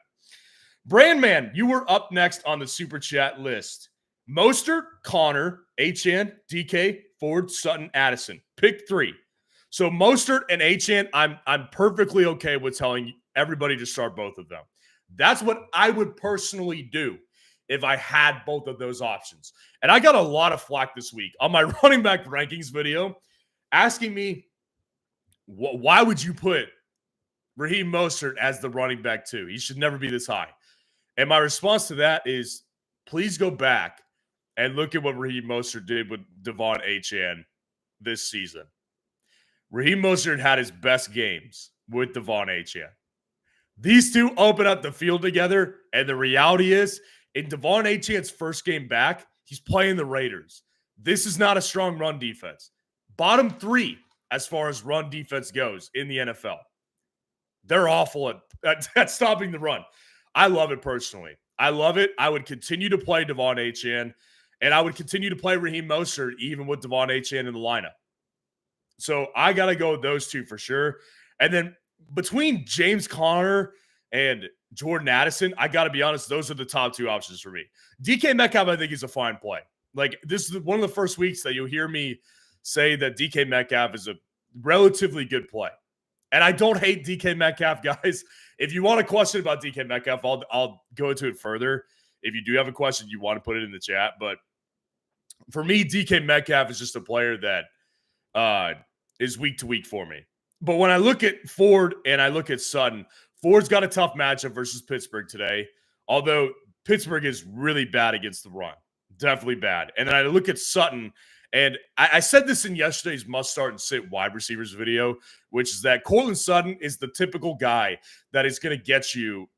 Brandman, you were up next on the super chat list. Mostert, Connor, Achane, DK, Ford, Sutton, Addison. Pick three. So Mostert and Achane, I'm perfectly okay with telling everybody to start both of them. That's what I would personally do if I had both of those options. And I got a lot of flack this week on my running back rankings video asking me, why would you put Raheem Mostert as the running back too? He should never be this high. And my response to that is, please go back and look at what Raheem Mostert did with Devon Achane this season. Raheem Mostert had his best games with Devon Achane. These two open up the field together, and the reality is, in Devon Achane's first game back, he's playing the Raiders. This is not a strong run defense. Bottom 3 as far as run defense goes in the NFL. They're awful at stopping the run. I love it personally. I love it. I would continue to play Devon Achane, and I would continue to play Raheem Mostert even with Devon Achane in the lineup. So I got to go with those two for sure. And then between James Conner and Jordan Addison, I got to be honest, those are the top 2 options for me. DK Metcalf, I think, is a fine play. Like, this is one of the first weeks that you'll hear me say that DK Metcalf is a relatively good play. And I don't hate DK Metcalf, guys. If you want a question about DK Metcalf, I'll go into it further. If you do have a question, you want to put it in the chat. But for me, DK Metcalf is just a player that is week to week for me. But when I look at Ford and I look at Sutton, Ford's got a tough matchup versus Pittsburgh today, although Pittsburgh is really bad against the run. Definitely bad. And then I look at Sutton, and I said this in yesterday's must start and sit wide receivers video, which is that Courtland Sutton is the typical guy that is going to get you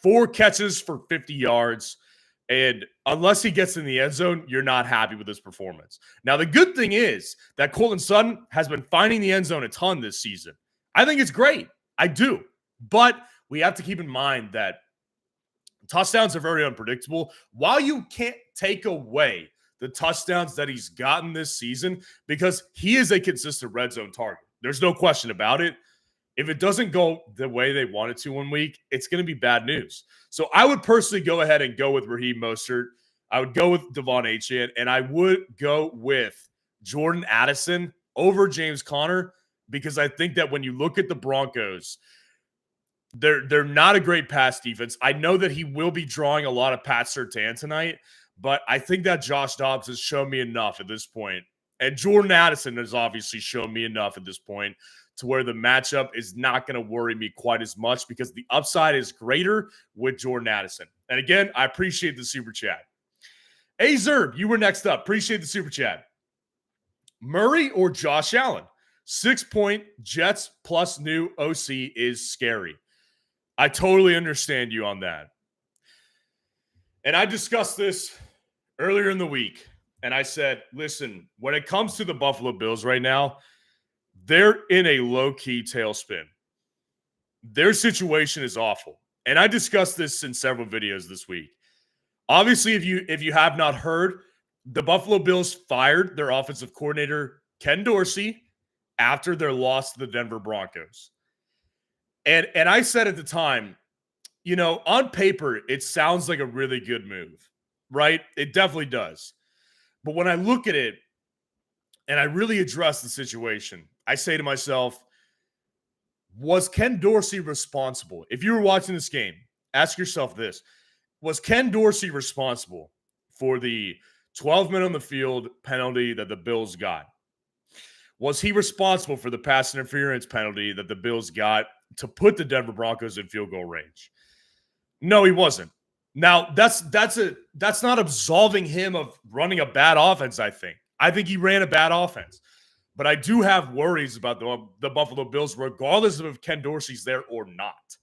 4 catches for 50 yards. And unless he gets in the end zone, you're not happy with his performance. Now, the good thing is that Courtland Sutton has been finding the end zone a ton this season. I think it's great. I do. But we have to keep in mind that touchdowns are very unpredictable. While you can't take away the touchdowns that he's gotten this season, because he is a consistent red zone target. There's no question about it. If it doesn't go the way they want it to one week, it's going to be bad news. So I would personally go ahead and go with Raheem Mostert. I would go with Devon Achane, and I would go with Jordan Addison over James Conner, because I think that when you look at the Broncos, they're not a great pass defense. I know that he will be drawing a lot of Pat Surtain tonight, but I think that Josh Dobbs has shown me enough at this point. And Jordan Addison has obviously shown me enough at this point to where the matchup is not going to worry me quite as much, because the upside is greater with Jordan Addison. And again, I appreciate the super chat. Hey, Zerb, you were next up. Appreciate the super chat. Murray or Josh Allen? 6-point Jets plus new OC is scary. I totally understand you on that. And I discussed this earlier in the week, and I said, listen, when it comes to the Buffalo Bills right now, they're in a low-key tailspin. Their situation is awful. And I discussed this in several videos this week. Obviously, if you have not heard, the Buffalo Bills fired their offensive coordinator, Ken Dorsey, after their loss to the Denver Broncos. And I said at the time, you know, on paper, it sounds like a really good move, right? It definitely does. But when I look at it and I really address the situation, I say to myself, was Ken Dorsey responsible? If you were watching this game, ask yourself this. Was Ken Dorsey responsible for the 12 men on the field penalty that the Bills got? Was he responsible for the pass interference penalty that the Bills got to put the Denver Broncos in field goal range? No, he wasn't. Now, that's not absolving him of running a bad offense, I think. I think he ran a bad offense. But I do have worries about the Buffalo Bills, regardless of if Ken Dorsey's there or not.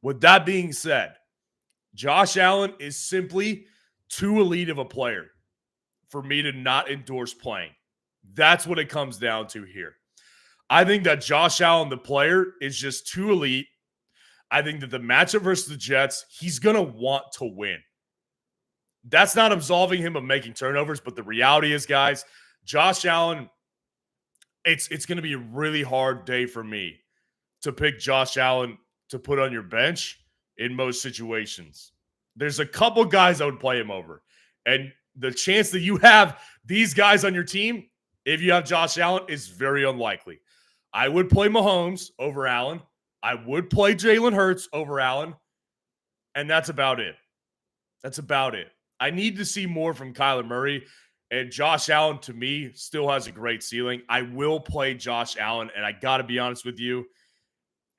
With that being said, Josh Allen is simply too elite of a player for me to not endorse playing. That's what it comes down to here. I think that Josh Allen, the player, is just too elite. I think that the matchup versus the Jets, he's going to want to win. That's not absolving him of making turnovers, but the reality is, guys, Josh Allen, it's going to be a really hard day for me to pick Josh Allen to put on your bench in most situations. There's a couple guys I would play him over. And the chance that you have these guys on your team, if you have Josh Allen, is very unlikely. I would play Mahomes over Allen. I would play Jalen Hurts over Allen. And that's about it. That's about it. I need to see more from Kyler Murray. And Josh Allen, to me, still has a great ceiling. I will play Josh Allen. And I got to be honest with you,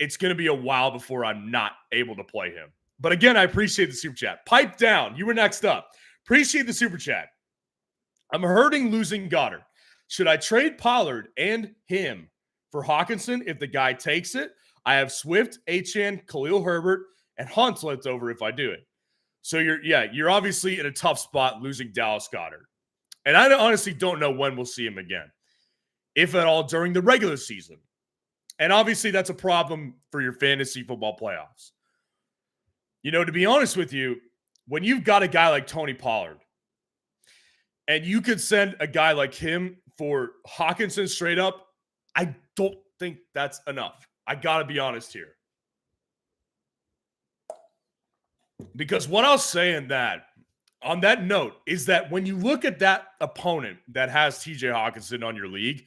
it's going to be a while before I'm not able to play him. But again, I appreciate the super chat. Pipe down. You were next up. Appreciate the super chat. I'm hurting losing Goddard. Should I trade Pollard and him for Hawkinson if the guy takes it? I have Swift, Achane, Khalil Herbert, and Hunt left over if I do it. So you're obviously in a tough spot losing Dallas Goedert. And I honestly don't know when we'll see him again, if at all during the regular season. And obviously that's a problem for your fantasy football playoffs. To be honest with you, when you've got a guy like Tony Pollard and you could send a guy like him for Hawkinson straight up, I don't think that's enough. I got to be honest here. Because what I'll say on that note is that when you look at that opponent that has TJ Hawkinson on your league,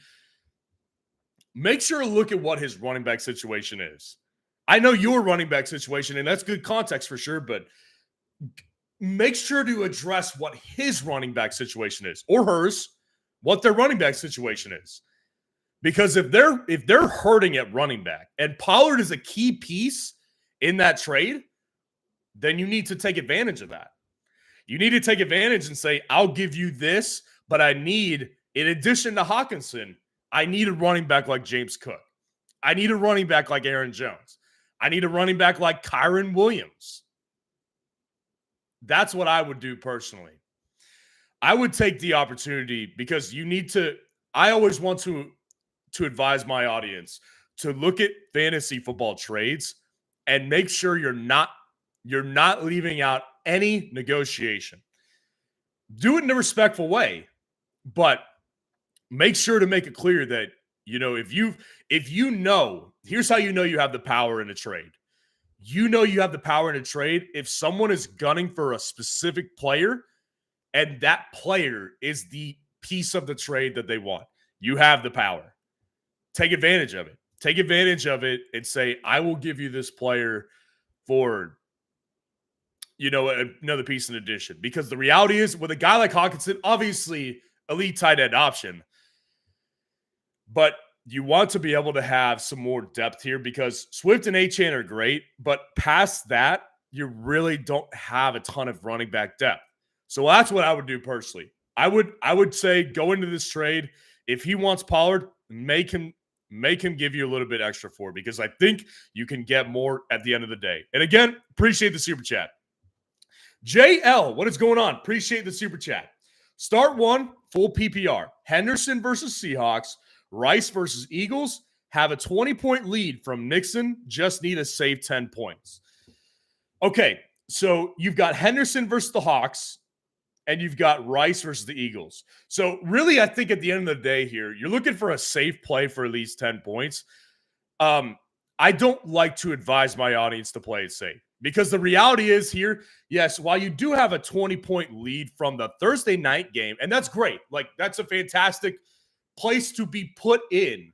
make sure to look at what his running back situation is. I know your running back situation, and that's good context for sure, but make sure to address what his running back situation is, or hers, what their running back situation is. Because if they're hurting at running back, and Pollard is a key piece in that trade, then you need to take advantage of that. You need to take advantage and say, I'll give you this, but I need, in addition to Hawkinson, I need a running back like James Cook. I need a running back like Aaron Jones. I need a running back like Kyron Williams. That's what I would do personally. I would take the opportunity because I always want to advise my audience to look at fantasy football trades and make sure you're not leaving out any negotiation. Do it in a respectful way, but make sure to make it clear that, here's how you have the power in a trade. You have the power in a trade if someone is gunning for a specific player and that player is the piece of the trade that they want. You have the power. Take advantage of it. Take advantage of it and say, I will give you this player for, another piece in addition. Because the reality is, with a guy like Hawkinson, obviously elite tight end option, but you want to be able to have some more depth here because Swift and Achane are great, but past that, you really don't have a ton of running back depth. So that's what I would do personally. I would say go into this trade. If he wants Pollard, make him give you a little bit extra for it because I think you can get more at the end of the day. And again, appreciate the super chat. JL, what is going on? Appreciate the super chat. Start one, full PPR. Henderson versus Seahawks. Rice versus Eagles. Have a 20-point lead from Nixon. Just need to save 10 points. Okay, so you've got Henderson versus the Hawks, and you've got Rice versus the Eagles. So really, I think at the end of the day here, you're looking for a safe play for at least 10 points. I don't like to advise my audience to play it safe because the reality is here, yes, while you do have a 20-point lead from the Thursday night game, and that's great. Like, that's a fantastic place to be put in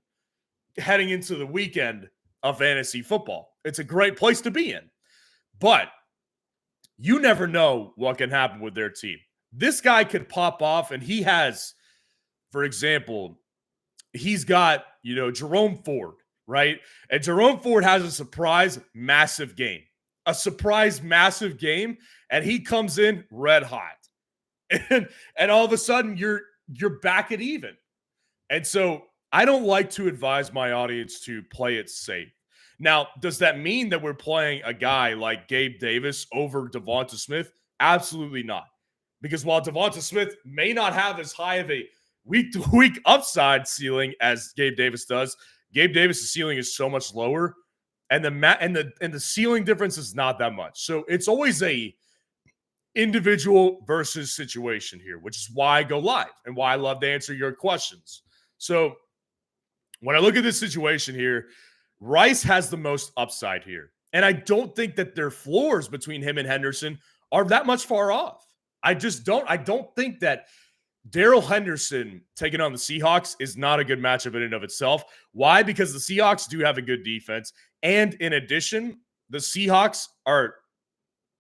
heading into the weekend of fantasy football. It's a great place to be in. But you never know what can happen with their team. This guy could pop off, and he has, for example, he's got, Jerome Ford, right? And Jerome Ford has a surprise massive game. And he comes in red hot. And all of a sudden, you're back at even. And so I don't like to advise my audience to play it safe. Now, does that mean that we're playing a guy like Gabe Davis over Devonta Smith? Absolutely not. Because while Devonta Smith may not have as high of a week-to-week upside ceiling as Gabe Davis does, Gabe Davis' ceiling is so much lower, and the ceiling difference is not that much. So it's always a individual versus situation here, which is why I go live and why I love to answer your questions. So when I look at this situation here, Rice has the most upside here. And I don't think that their floors between him and Henderson are that much far off. I don't think that Darrell Henderson taking on the Seahawks is not a good matchup in and of itself. Why? Because the Seahawks do have a good defense. And in addition, the Seahawks are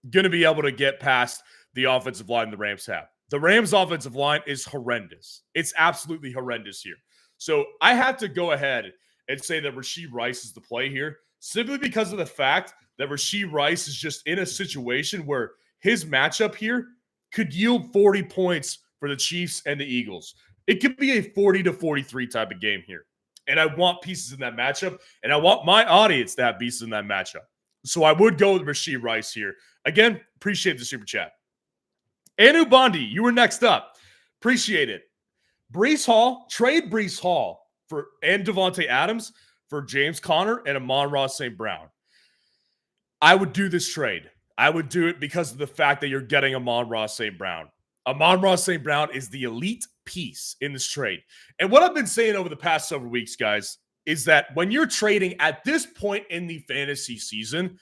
going to be able to get past the offensive line the Rams have. The Rams' offensive line is horrendous. It's absolutely horrendous here. So I have to go ahead and say that Rashee Rice is the play here, simply because of the fact that Rashee Rice is just in a situation where his matchup here could yield 40 points for the Chiefs and the Eagles. It could be a 40-43 type of game here. And I want pieces in that matchup, and I want my audience to have pieces in that matchup. So I would go with Rashee Rice here. Again, appreciate the super chat. Anu Bondi, you were next up. Appreciate it. Breece Hall, trade Breece Hall and Davante Adams for James Conner and Amon-Ra St. Brown. I would do this trade. I would do it because of the fact that you're getting Amon-Ra St. Brown. Amon-Ra St. Brown is the elite piece in this trade. And what I've been saying over the past several weeks, guys, is that when you're trading at this point in the fantasy season,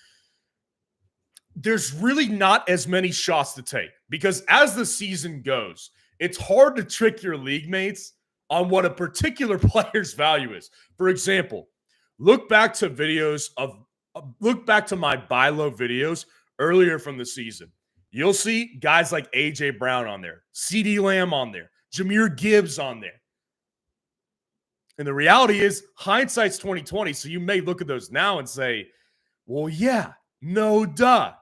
there's really not as many shots to take because as the season goes, it's hard to trick your league mates on what a particular player's value is. For example, look back to my buy low videos earlier from the season. You'll see guys like A.J. Brown on there, CeeDee Lamb on there, Jahmyr Gibbs on there. And the reality is hindsight's 2020, so you may look at those now and say, well, yeah, no duh.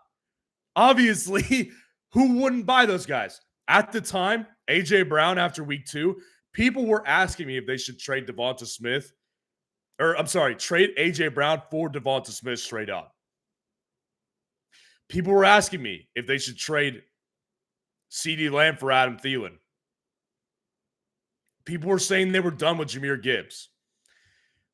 Obviously, who wouldn't buy those guys? At the time, A.J. Brown after week 2, people were asking me if they should trade trade A.J. Brown for Devonta Smith straight up. People were asking me if they should trade CeeDee Lamb for Adam Thielen. People were saying they were done with Jahmyr Gibbs.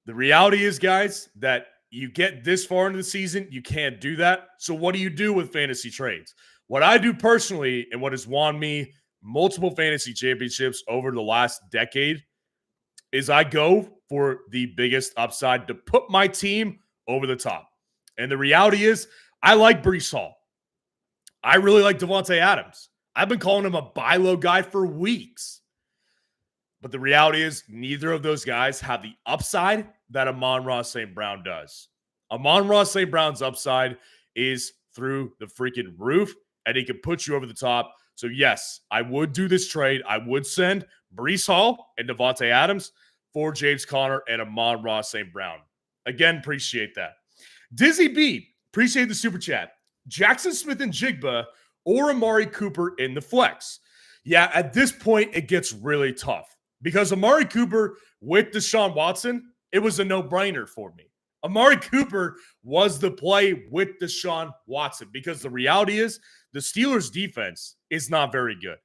The reality is, guys, that you get this far into the season, you can't do that. So what do you do with fantasy trades? What I do personally, and what has won me multiple fantasy championships over the last decade, is I go for the biggest upside to put my team over the top. And the reality is, I like Breece Hall. I really like Davante Adams. I've been calling him a buy low guy for weeks. But the reality is, neither of those guys have the upside that Amon-Ra St. Brown does. Amon-Ra St. Brown's upside is through the freaking roof, and he can put you over the top. So, yes, I would do this trade. I would send Breece Hall and Davante Adams for James Conner and Amon-Ra St. Brown. Again, appreciate that. Dizzy B, appreciate the super chat. Jackson Smith and Jigba or Amari Cooper in the flex. Yeah, at this point, it gets really tough because Amari Cooper with Deshaun Watson, it was a no-brainer for me. Amari Cooper was the play with Deshaun Watson because the reality is the Steelers' defense is not very good.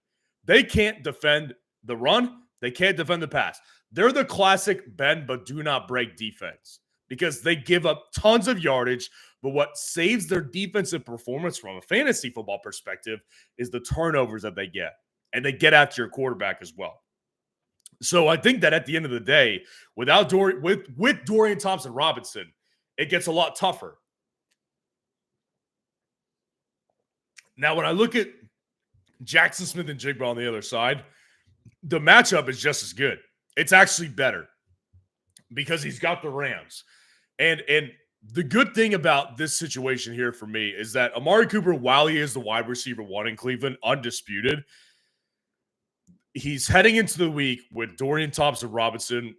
They can't defend the run. They can't defend the pass. They're the classic bend but do not break defense because they give up tons of yardage, but what saves their defensive performance from a fantasy football perspective is the turnovers that they get, and they get after your quarterback as well. So I think that at the end of the day, with Dorian Thompson-Robinson, it gets a lot tougher. Now, when I look at Jackson Smith and Jigba on the other side, the matchup is just as good. It's actually better because he's got the Rams. And the good thing about this situation here for me is that Amari Cooper, while he is the wide receiver 1 in Cleveland, undisputed, he's heading into the week with Dorian Thompson-Robinson.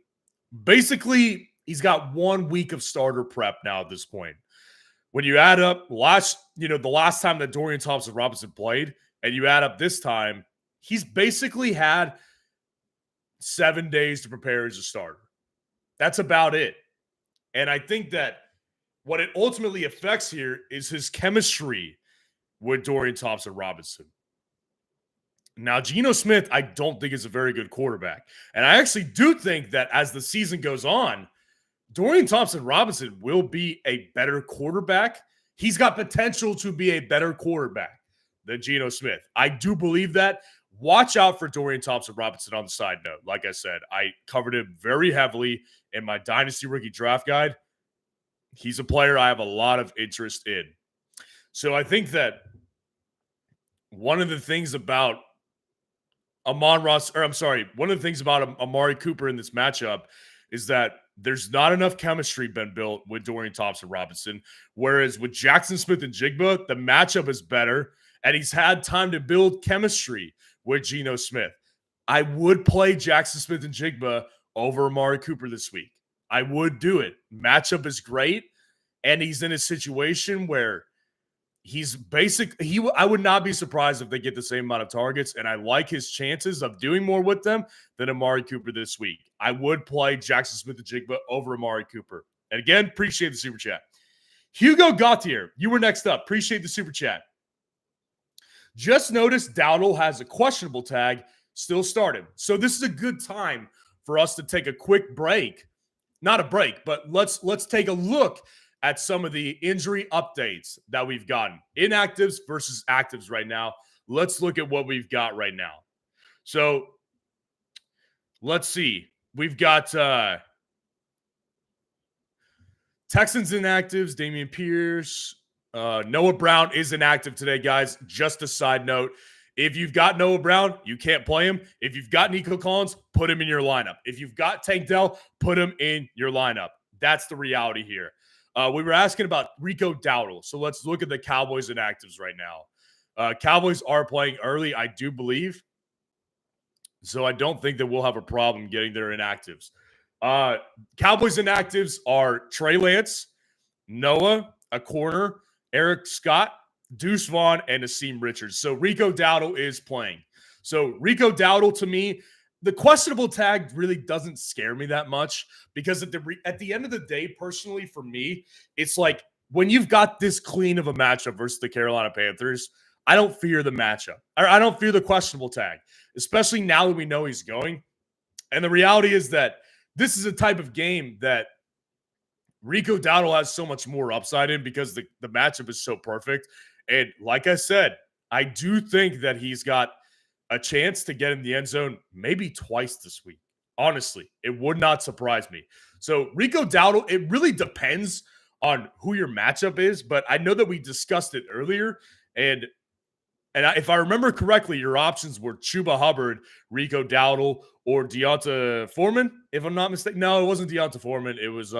Basically, he's got 1 week of starter prep now at this point. When you add up the last time that Dorian Thompson-Robinson played, and you add up this time, he's basically had 7 days to prepare as a starter. That's about it. And I think that what it ultimately affects here is his chemistry with Dorian Thompson-Robinson. Now, Geno Smith, I don't think is a very good quarterback. And I actually do think that as the season goes on, Dorian Thompson-Robinson will be a better quarterback. He's got potential to be a better quarterback than Geno Smith. I do believe that. Watch out for Dorian Thompson-Robinson on the side note. Like I said, I covered him very heavily in my Dynasty Rookie Draft Guide. He's a player I have a lot of interest in. So I think that one of the things about one of the things about Amari Cooper in this matchup is that there's not enough chemistry been built with Dorian Thompson-Robinson, whereas with Jackson Smith and Jigba, the matchup is better, and he's had time to build chemistry with Geno Smith. I would play Jackson Smith and Jigba over Amari Cooper this week. I would do it. Matchup is great, and he's in a situation where I would not be surprised if they get the same amount of targets, and I like his chances of doing more with them than Amari Cooper this week. I would play Jackson Smith-Njigba over Amari Cooper. And again, appreciate the super chat. Hugo Gautier, you were next up. Appreciate the super chat. Just noticed Dowdle has a questionable tag, still started. So this is a good time for us to take a quick break. Not a break, but let's take a look at some of the injury updates that we've gotten. Inactives versus actives right now. Let's look at what we've got right now. So let's see. We've got Texans inactives, Dameon Pierce. Noah Brown is inactive today, guys. Just a side note. If you've got Noah Brown, you can't play him. If you've got Nico Collins, put him in your lineup. If you've got Tank Dell, put him in your lineup. That's the reality here. We were asking about Rico Dowdle. So let's look at the Cowboys inactives right now. Cowboys are playing early, I do believe. So I don't think that we'll have a problem getting their inactives. Cowboys inactives are Trey Lance, Noah, a corner, Eric Scott, Deuce Vaughn, and Asim Richards. So Rico Dowdle is playing. So Rico Dowdle, to me, the questionable tag really doesn't scare me that much because at the end of the day, personally, for me, it's like when you've got this clean of a matchup versus the Carolina Panthers, I don't fear the matchup. I don't fear the questionable tag, especially now that we know he's going. And the reality is that this is a type of game that Rico Dowdle has so much more upside in because the matchup is so perfect. And like I said, I do think that he's got a chance to get in the end zone maybe twice this week. Honestly, it would not surprise me. So Rico Dowdle, it really depends on who your matchup is, but I know that we discussed it earlier. And if I remember correctly, your options were Chuba Hubbard, Rico Dowdle, or Deonta Foreman, if I'm not mistaken. No, it wasn't Deonta Foreman. It was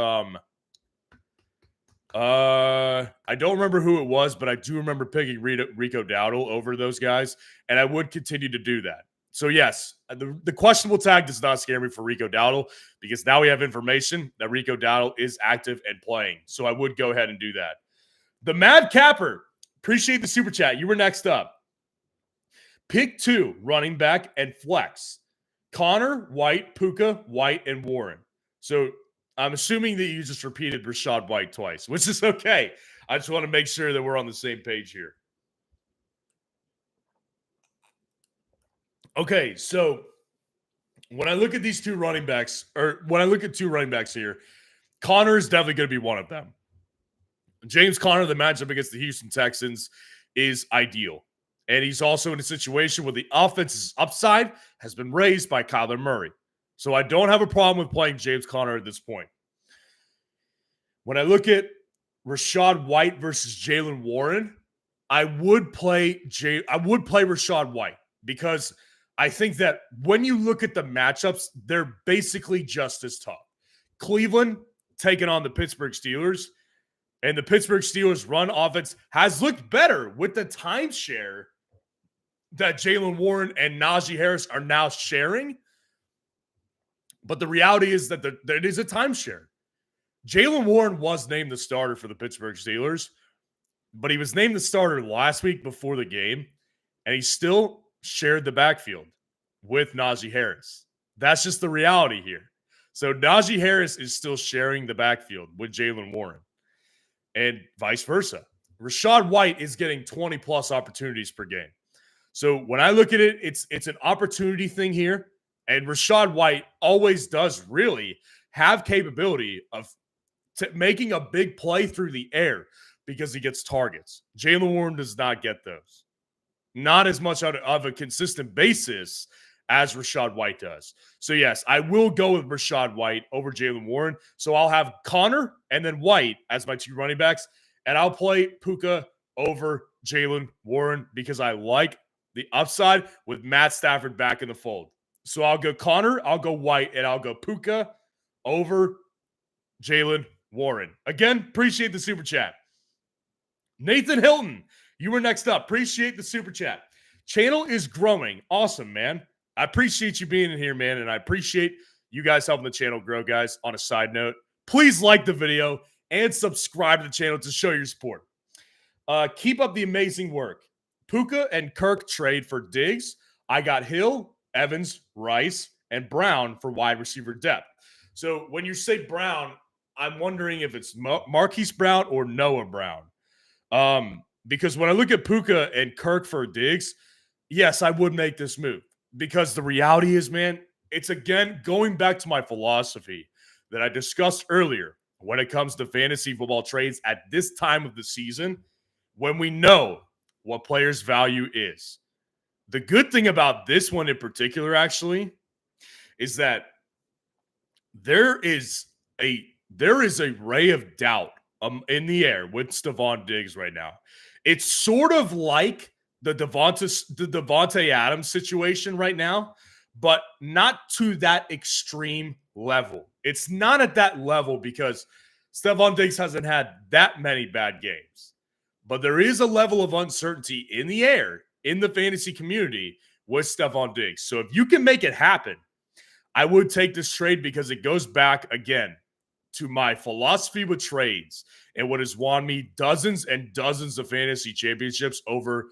I don't remember who it was, but I do remember picking Rico Dowdle over those guys, and I would continue to do that. So yes, the questionable tag does not scare me for Rico Dowdle because now we have information that Rico Dowdle is active and playing. So I would go ahead and do that. The Mad Capper, appreciate the super chat. You were next up. Pick 2, running back and flex. Connor, White, Puka, White, and Warren. So I'm assuming that you just repeated Rachaad White twice, which is okay. I just want to make sure that we're on the same page here. Okay, so when I look at these two running backs, or when I look at two running backs here, Connor is definitely going to be one of them. James Conner, the matchup against the Houston Texans, is ideal. And he's also in a situation where the offense's upside has been raised by Kyler Murray. So I don't have a problem with playing James Conner at this point. When I look at Rachaad White versus Jaylen Warren, I would play Rachaad White because I think that when you look at the matchups, they're basically just as tough. Cleveland taking on the Pittsburgh Steelers, and the Pittsburgh Steelers run offense has looked better with the timeshare that Jaylen Warren and Najee Harris are now sharing. But the reality is that it is a timeshare. Jaylen Warren was named the starter for the Pittsburgh Steelers, but he was named the starter last week before the game, and he still shared the backfield with Najee Harris. That's just the reality here. So Najee Harris is still sharing the backfield with Jaylen Warren, and vice versa. Rachaad White is getting 20-plus opportunities per game. So when I look at it, it's an opportunity thing here. And Rachaad White always does really have capability of making a big play through the air because he gets targets. Jaylen Warren does not get those. Not as much of a consistent basis as Rachaad White does. So yes, I will go with Rachaad White over Jaylen Warren. So I'll have Connor and then White as my two running backs. And I'll play Puka over Jaylen Warren because I like the upside with Matt Stafford back in the fold. So I'll go Connor, I'll go White, and I'll go Puka over Jaylen Warren. Again, appreciate the super chat. Nathan Hilton, you were next up. Appreciate the super chat. Channel is growing. Awesome, man. I appreciate you being in here, man, and I appreciate you guys helping the channel grow, guys. On a side note, please like the video and subscribe to the channel to show your support. Keep up the amazing work. Puka and Kirk trade for Diggs. I got Hill, Evans, Rice, and Brown for wide receiver depth. So when you say Brown, I'm wondering if it's Marquise Brown or Noah Brown. Because when I look at Puka and Kirk for Diggs, yes, I would make this move. Because the reality is, man, it's again going back to my philosophy that I discussed earlier when it comes to fantasy football trades at this time of the season, when we know what players' value is. The good thing about this one in particular, actually, is that there is a ray of doubt in the air with Stephon Diggs right now. It's sort of like the Devontae Adams situation right now, but not to that extreme level. It's not at that level because Stephon Diggs hasn't had that many bad games. But there is a level of uncertainty in the air in the fantasy community with Stephon Diggs. So if you can make it happen, I would take this trade because it goes back again to my philosophy with trades and what has won me dozens and dozens of fantasy championships over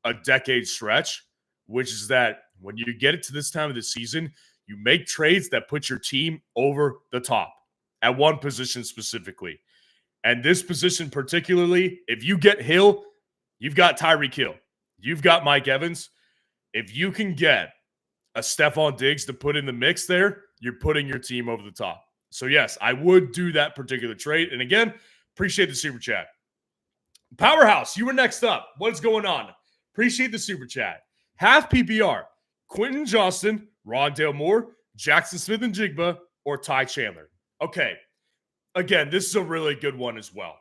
a decade stretch, which is that when you get it to this time of the season, you make trades that put your team over the top at one position specifically. And this position particularly, if you get Hill, you've got Tyreek Hill. You've got Mike Evans. If you can get a Stephon Diggs to put in the mix there, you're putting your team over the top. So, yes, I would do that particular trade. And again, appreciate the super chat. Powerhouse, you were next up. What's going on? Appreciate the super chat. Half PPR, Quentin Johnston, Rondale Moore, Jackson Smith-Njigba, or Ty Chandler. Okay. Again, this is a really good one as well.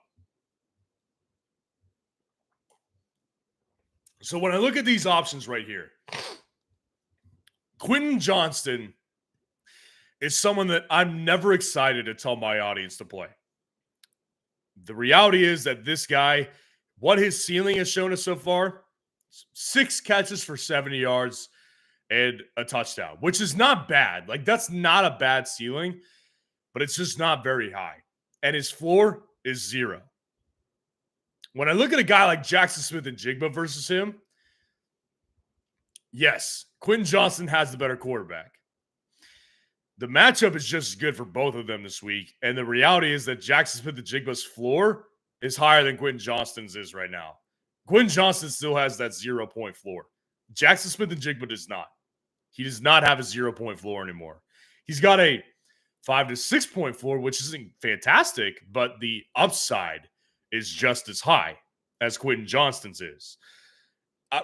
So when I look at these options right here, Quentin Johnston is someone that I'm never excited to tell my audience to play. The reality is that this guy, what his ceiling has shown us so far, 6 catches for 70 yards and a touchdown, which is not bad. Like, that's not a bad ceiling, but it's just not very high. And his floor is 0. When I look at a guy like Jackson Smith-Njigba versus him, yes, Quentin Johnston has the better quarterback. The matchup is just as good for both of them this week. And the reality is that Jackson Smith-Njigba's floor is higher than Quentin Johnston's is right now. Quentin Johnston still has that 0-point floor. Jackson Smith-Njigba does not. He does not have a 0-point floor anymore. He's got a 5 to 6 point floor, which isn't fantastic, but the upside is just as high as Quentin Johnston's is.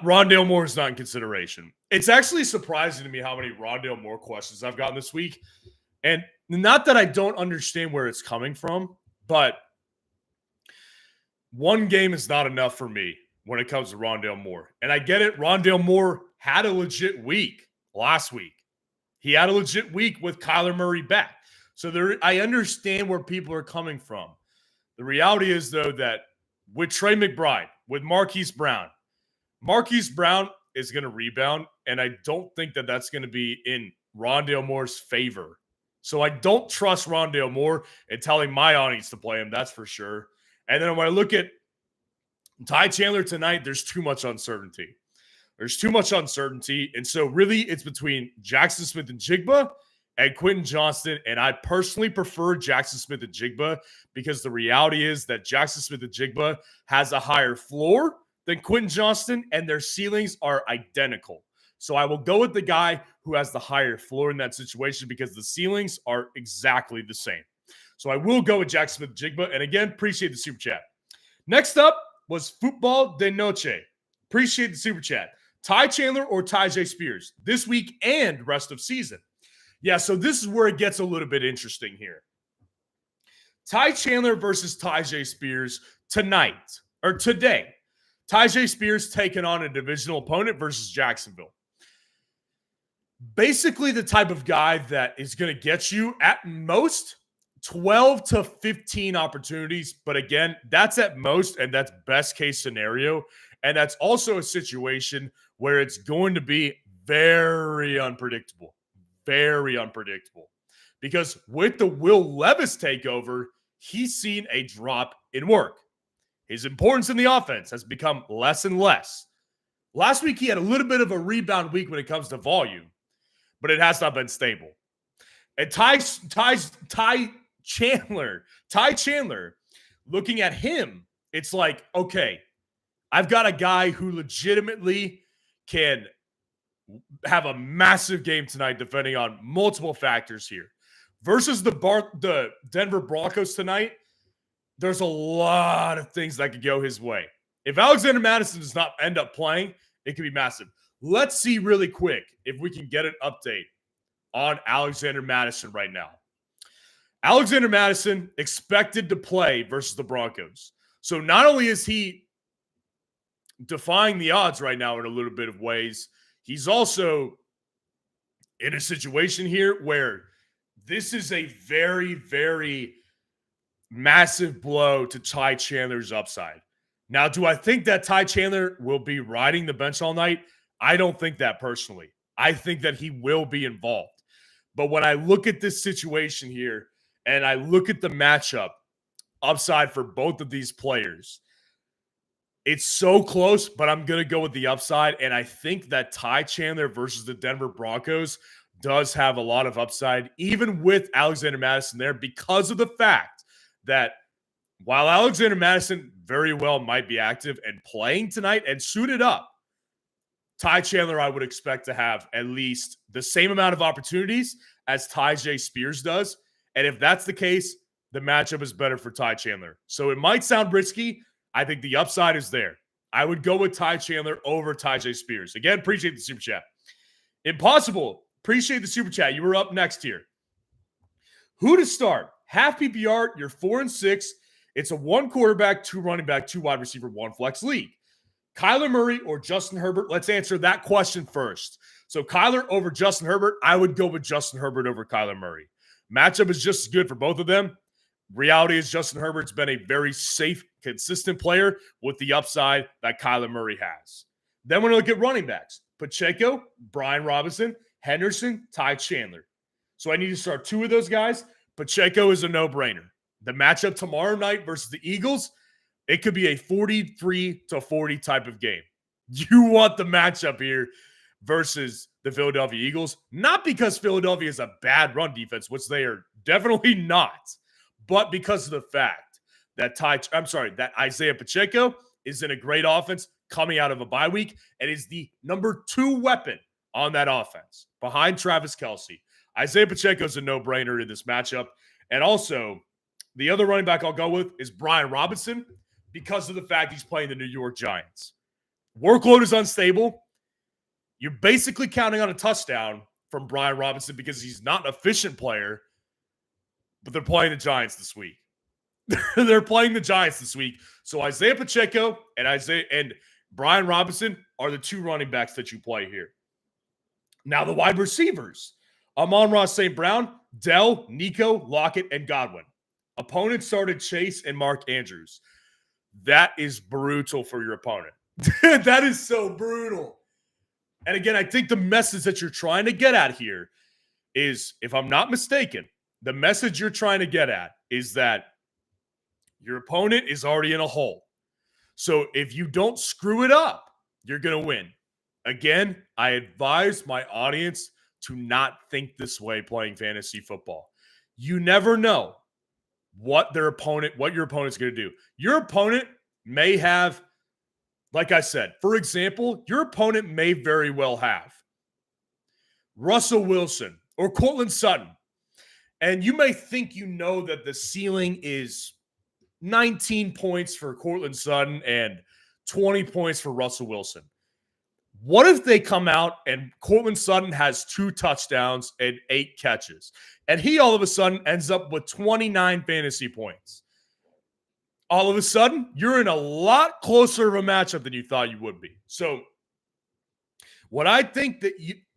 Rondale Moore is not in consideration. It's actually surprising to me how many Rondale Moore questions I've gotten this week. And not that I don't understand where it's coming from, but one game is not enough for me when it comes to Rondale Moore. And I get it. Rondale Moore had a legit week last week. He had a legit week with Kyler Murray back. So I understand where people are coming from. The reality is, though, that with Trey McBride, with Marquise Brown is going to rebound, and I don't think that that's going to be in Rondale Moore's favor. So I don't trust Rondale Moore and telling my audience to play him, that's for sure. And then when I look at Ty Chandler tonight, there's too much uncertainty. And so really it's between Jackson Smith-Njigba and Quentin Johnston. And I personally prefer Jackson Smith-Njigba because the reality is that Jackson Smith-Njigba has a higher floor than Quentin Johnston, and their ceilings are identical. So I will go with the guy who has the higher floor in that situation because the ceilings are exactly the same. So I will go with Jackson Smith-Njigba. And again, appreciate the super chat. Next up was Football de Noche. Appreciate the super chat. Ty Chandler or Tyjae Spears this week and rest of season. Yeah, so this is where it gets a little bit interesting here. Ty Chandler versus Tyjae Spears tonight, or today. Tyjae Spears taking on a divisional opponent versus Jacksonville. Basically the type of guy that is going to get you at most 12 to 15 opportunities. But again, that's at most, and that's best case scenario. And that's also a situation where it's going to be very unpredictable. Very unpredictable. Because with the Will Levis takeover, he's seen a drop in work. His importance in the offense has become less and less. Last week, he had a little bit of a rebound week when it comes to volume, but it has not been stable. And Ty Chandler, looking at him, it's like, okay, I've got a guy who legitimately can have a massive game tonight depending on multiple factors here. Versus the Denver Broncos tonight, there's a lot of things that could go his way. If Alexander Mattison does not end up playing, it could be massive. Let's see really quick if we can get an update on Alexander Mattison right now. Alexander Mattison expected to play versus the Broncos. So not only is he defying the odds right now in a little bit of ways, he's also in a situation here where this is a very, very massive blow to Ty Chandler's upside. Now, do I think that Ty Chandler will be riding the bench all night? I don't think that personally. I think that he will be involved. But when I look at this situation here and I look at the matchup upside for both of these players, it's so close, but I'm going to go with the upside. And I think that Ty Chandler versus the Denver Broncos does have a lot of upside, even with Alexander Mattison there, because of the fact that while Alexander Mattison very well might be active and playing tonight and suited up, Ty Chandler, I would expect to have at least the same amount of opportunities as Tyjae Spears does. And if that's the case, the matchup is better for Ty Chandler. So it might sound risky. I think the upside is there. I would go with Ty Chandler over Tyjae Spears. Again, appreciate the super chat. Impossible. Appreciate the super chat. You were up next here. Who to start? Half PPR, you're 4-6. It's a 1 quarterback, 2 running back, 2 wide receiver, 1 flex league. Kyler Murray or Justin Herbert? Let's answer that question first. So Kyler over Justin Herbert, I would go with Justin Herbert over Kyler Murray. Matchup is just as good for both of them. Reality is Justin Herbert's been a very safe, consistent player with the upside that Kyler Murray has. Then we're going to look at running backs. Pacheco, Brian Robinson, Henderson, Ty Chandler. So I need to start 2 of those guys. Pacheco is a no-brainer. The matchup tomorrow night versus the Eagles, it could be a 43-40 type of game. You want the matchup here versus the Philadelphia Eagles, not because Philadelphia is a bad run defense, which they are definitely not, but because of the fact that that Isaiah Pacheco is in a great offense coming out of a bye week and is the number 2 weapon on that offense behind Travis Kelce. Isaiah Pacheco is a no-brainer in this matchup. And also, the other running back I'll go with is Brian Robinson because of the fact he's playing the New York Giants. Workload is unstable. You're basically counting on a touchdown from Brian Robinson because he's not an efficient player, but they're playing the Giants this week. They're playing the Giants this week. So Isaiah Pacheco and Brian Robinson are the 2 running backs that you play here. Now the wide receivers. Amon-Ra St. Brown, Dell, Nico, Lockett, and Godwin. Opponent started Chase and Mark Andrews. That is brutal for your opponent. That is so brutal. And again, I think the message that you're trying to get at here is, if I'm not mistaken, the message you're trying to get at is that your opponent is already in a hole. So if you don't screw it up, you're going to win. Again, I advise my audience to not think this way playing fantasy football. You never know what your opponent's going to do. Your opponent may have, like I said, for example, your opponent may very well have Russell Wilson or Cortland Sutton. And you may think you know that the ceiling is 19 points for Cortland Sutton and 20 points for Russell Wilson. What if they come out and Cortland Sutton has 2 touchdowns and 8 catches, and he all of a sudden ends up with 29 fantasy points? All of a sudden, you're in a lot closer of a matchup than you thought you would be. So what I think that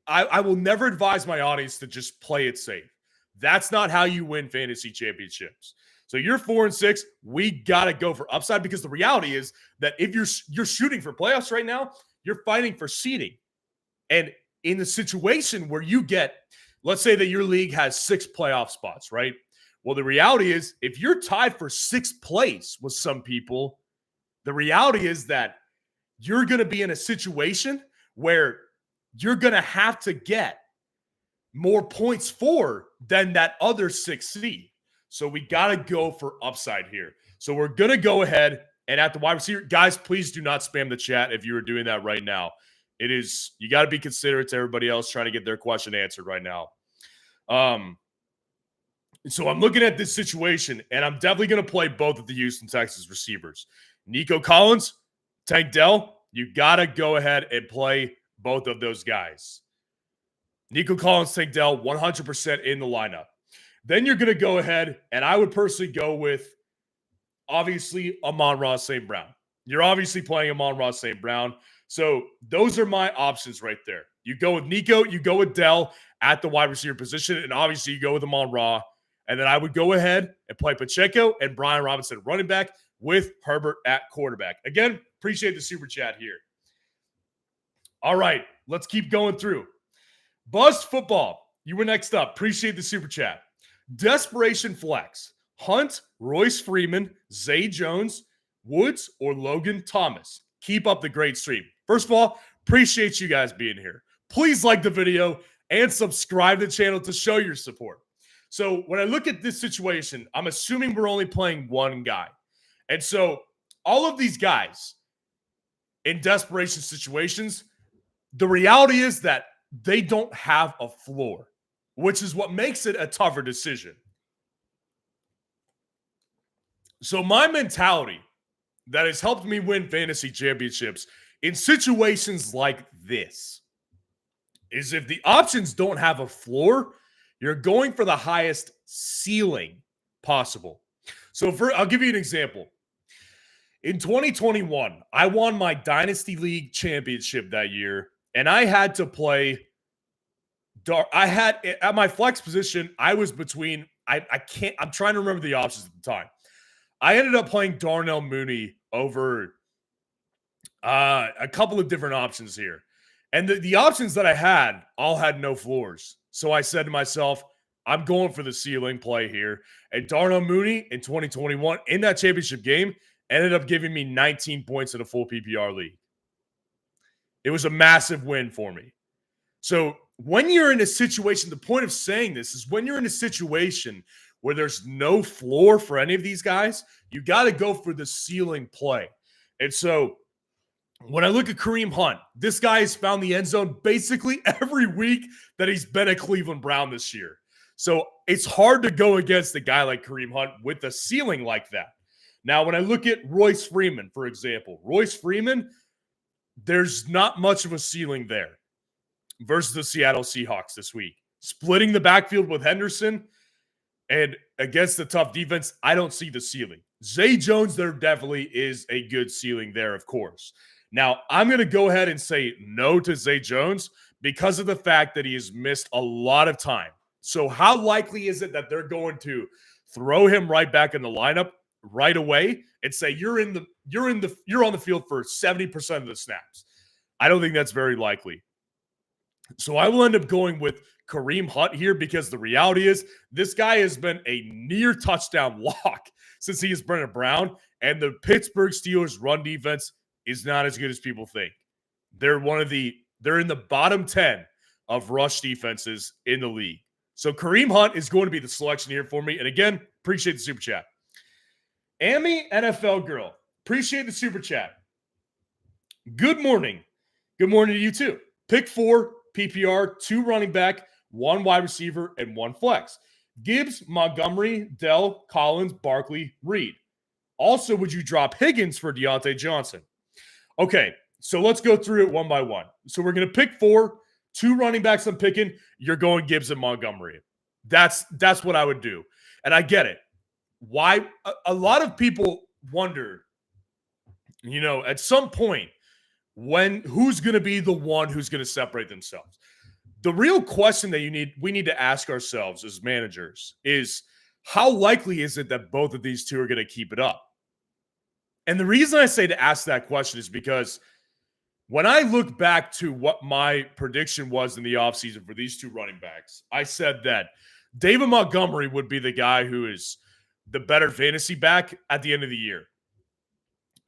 I will never advise my audience to just play it safe. That's not how you win fantasy championships. So you're 4-6. We got to go for upside, because the reality is that if you're shooting for playoffs right now, you're fighting for seeding. And in the situation where you get, let's say that your league has 6 playoff spots, right? Well, the reality is, if you're tied for 6th place with some people, The reality is that you're going to be in a situation where you're going to have to get more points for than that other 6 seed. So we got to go for upside here. So we're going to go ahead and at the wide receiver, guys, please do not spam the chat if you are doing that right now. It is, you got to be considerate to everybody else trying to get their question answered right now. So I'm looking at this situation, and I'm definitely going to play both of the Houston Texans receivers. Nico Collins, Tank Dell, you got to go ahead and play both of those guys. Nico Collins, Tank Dell, 100% in the lineup. Then you're going to go ahead, and I would personally go with, obviously, Amon-Ra St. Brown. You're obviously playing Amon-Ra St. Brown. So those are my options right there. You go with Nico, you go with Dell at the wide receiver position, and obviously you go with Amon-Ra. And then I would go ahead and play Pacheco and Brian Robinson running back with Herbert at quarterback. Again, appreciate the super chat here. All right, let's keep going through. Buzzed Football, you were next up. Appreciate the super chat. Desperation Flex, Hunt, Royce Freeman, Zay Jones, Woods, or Logan Thomas. Keep up the great stream. First of all, appreciate you guys being here. Please like the video and subscribe to the channel to show your support. So when I look at this situation, I'm assuming we're only playing one guy. And so all of these guys in desperation situations, the reality is that they don't have a floor, which is what makes it a tougher decision. So my mentality that has helped me win fantasy championships in situations like this is if the options don't have a floor, you're going for the highest ceiling possible. So I'll give you an example. In 2021, I won my Dynasty League championship that year, and I had to play at my flex position, I was between, I'm trying to remember the options at the time. I ended up playing Darnell Mooney over a couple of different options here. And the options that I had all had no floors. So I said to myself, I'm going for the ceiling play here. And Darnell Mooney in 2021 in that championship game ended up giving me 19 points in a full PPR league. It was a massive win for me. So when you're in a situation, the point of saying this is when you're in a situation where there's no floor for any of these guys, you got to go for the ceiling play. And so when I look at Kareem Hunt, this guy has found the end zone basically every week that he's been a Cleveland Brown this year. So it's hard to go against a guy like Kareem Hunt with a ceiling like that. Now, when I look at Royce Freeman, for example, Royce Freeman, there's not much of a ceiling there versus the Seattle Seahawks this week. Splitting the backfield with Henderson and against the tough defense, I don't see the ceiling. Zay Jones, there definitely is a good ceiling there, of course. Now, I'm going to go ahead and say no to Zay Jones because of the fact that he has missed a lot of time. So how likely is it that they're going to throw him right back in the lineup right away and say you're on the field for 70% of the snaps? I don't think that's very likely. So I will end up going with Kareem Hunt here because the reality is this guy has been a near touchdown lock since he has been a Brown, and the Pittsburgh Steelers run defense is not as good as people think. They're in the bottom 10 of rush defenses in the league. So Kareem Hunt is going to be the selection here for me. And again, appreciate the super chat. Amy NFL Girl, appreciate the super chat. Good morning. Good morning to you too. Pick 4, PPR, 2 running back, 1 wide receiver, and 1 flex. Gibbs, Montgomery, Dell, Collins, Barkley, Reed. Also, would you drop Higgins for Deontay Johnson? Okay, so let's go through it one by one. So we're going to pick 4, 2 running backs I'm picking. You're going Gibbs and Montgomery. That's what I would do. And I get it. Why? A lot of people wonder, at some point, who's going to be the one who's going to separate themselves? The real question that we need to ask ourselves as managers is how likely is it that both of these two are going to keep it up? And the reason I say to ask that question is because when I look back to what my prediction was in the offseason for these 2 running backs, I said that David Montgomery would be the guy who is the better fantasy back at the end of the year.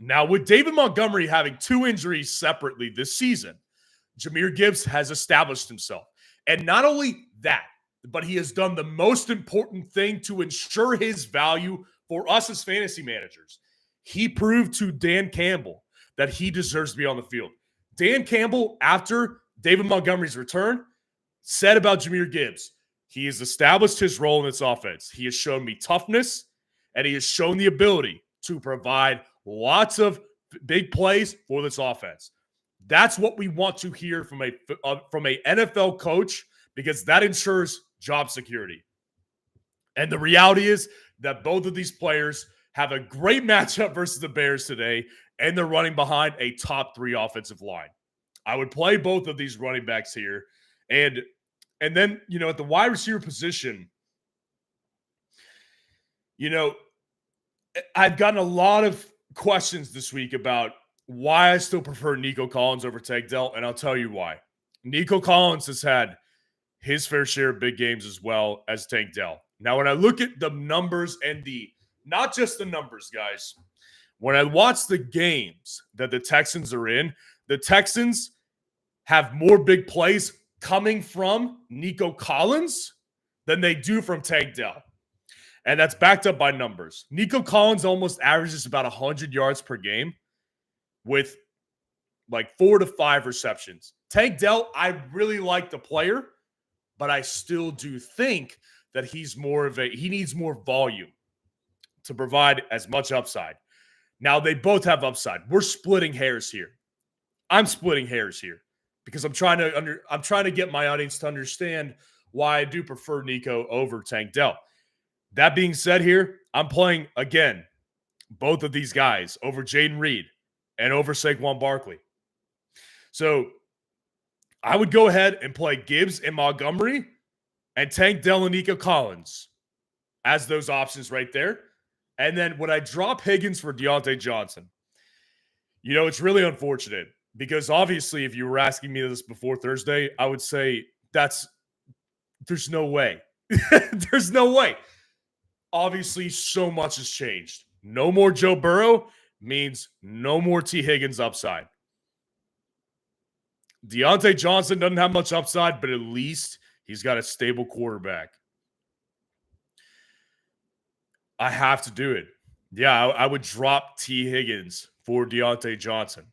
Now, with David Montgomery having 2 injuries separately this season, Jahmyr Gibbs has established himself. And not only that, but he has done the most important thing to ensure his value for us as fantasy managers. He proved to Dan Campbell that he deserves to be on the field. Dan Campbell, after David Montgomery's return, said about Jahmyr Gibbs, he has established his role in this offense. He has shown me toughness, and he has shown the ability to provide lots of big plays for this offense. That's what we want to hear from a NFL coach, because that ensures job security. And the reality is that both of these players have a great matchup versus the Bears today, and they're running behind a top 3 offensive line. I would play both of these running backs here. And then, at the wide receiver position, I've gotten a lot of questions this week about why I still prefer Nico Collins over Tank Dell, and I'll tell you why. Nico Collins has had his fair share of big games as well as Tank Dell. Now, when I look at the numbers and not just the numbers, guys, when I watch the games that the Texans are in, the Texans have more big plays coming from Nico Collins than they do from Tank Dell. And that's backed up by numbers. Nico Collins almost averages about 100 yards per game with like 4 to 5 receptions. Tank Dell, I really like the player, but I still do think that he needs more volume to provide as much upside. Now, they both have upside. We're splitting hairs here. I'm splitting hairs here because I'm trying to get my audience to understand why I do prefer Nico over Tank Dell. That being said here, I'm playing, again, both of these guys over Jaden Reed and over Saquon Barkley. So I would go ahead and play Gibbs and Montgomery and Tank Dell and Nico Collins as those options right there. And then would I drop Higgins for Deontay Johnson? It's really unfortunate because obviously if you were asking me this before Thursday, I would say there's no way. There's no way. Obviously, so much has changed. No more Joe Burrow means no more T. Higgins upside. Deontay Johnson doesn't have much upside, but at least he's got a stable quarterback. I have to do it. Yeah, I would drop T. Higgins for Deontay Johnson.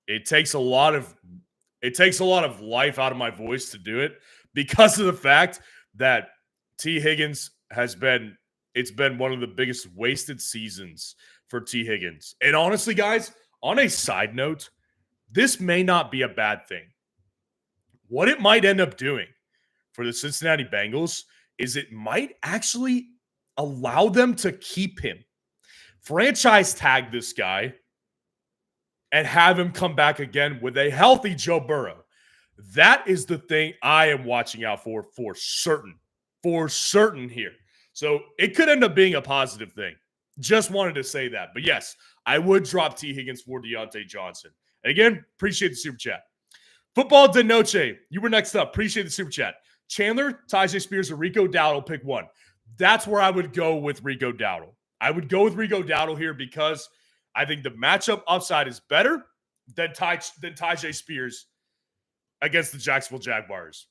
It takes a lot of life out of my voice to do it because of the fact that T. Higgins it's been one of the biggest wasted seasons for T. Higgins. And honestly, guys, on a side note, this may not be a bad thing. What it might end up doing for the Cincinnati Bengals is it might actually allow them to keep him. Franchise tag this guy and have him come back again with a healthy Joe Burrow. That is the thing I am watching out for certain. For certain here. So it could end up being a positive thing. Just wanted to say that. But yes, I would drop T. Higgins for Deontay Johnson. And again, appreciate the super chat. Football de Noche, you were next up. Appreciate the super chat. Chandler, Tyjae Spears, or Rico Dowdle, pick one. That's where I would go with Rico Dowdle. I would go with Rico Dowdle here because I think the matchup upside is better than Tyjae Spears against the Jacksonville Jaguars.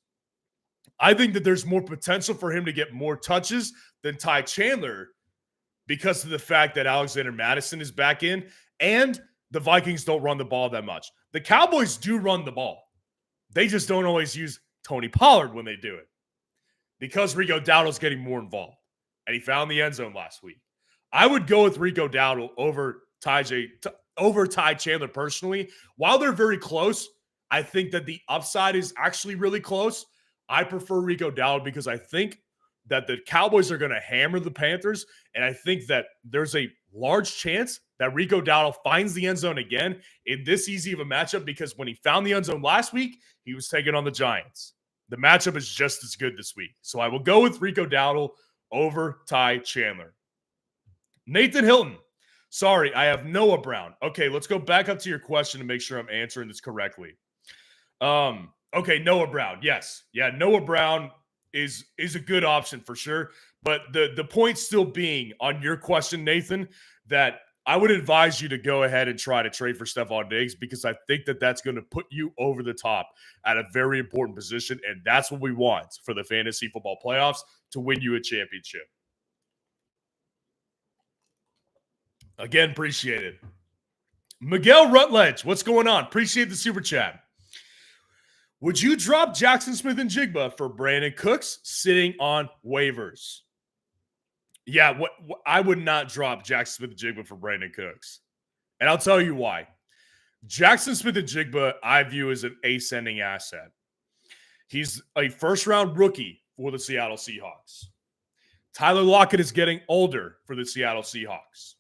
I think that there's more potential for him to get more touches than Ty Chandler because of the fact that Alexander Mattison is back in and the Vikings don't run the ball that much. The Cowboys do run the ball. They just don't always use Tony Pollard when they do it because Rico Dowdle's getting more involved, and he found the end zone last week. I would go with Rico Dowdle over Ty Chandler personally. While they're very close, I think that the upside is actually really close. I prefer Rico Dowdle because I think that the Cowboys are going to hammer the Panthers, and I think that there's a large chance that Rico Dowdle finds the end zone again in this easy of a matchup because when he found the end zone last week, he was taking on the Giants. The matchup is just as good this week. So I will go with Rico Dowdle over Ty Chandler. Nathan Hilton. Sorry, I have Noah Brown. Okay, let's go back up to your question to make sure I'm answering this correctly. Okay, Noah Brown. Yes. Yeah, Noah Brown is a good option for sure. But the point still being on your question, Nathan, that I would advise you to go ahead and try to trade for Stephon Diggs because I think that that's going to put you over the top at a very important position, and that's what we want for the fantasy football playoffs to win you a championship. Again, appreciate it. Miguel Rutledge, what's going on? Appreciate the super chat. Would you drop Jackson Smith and Jigba for Brandon Cooks sitting on waivers? Yeah, I would not drop Jackson Smith and Jigba for Brandon Cooks. And I'll tell you why. Jackson Smith and Jigba, I view as an ascending asset. He's a first-round rookie for the Seattle Seahawks. Tyler Lockett is getting older for the Seattle Seahawks.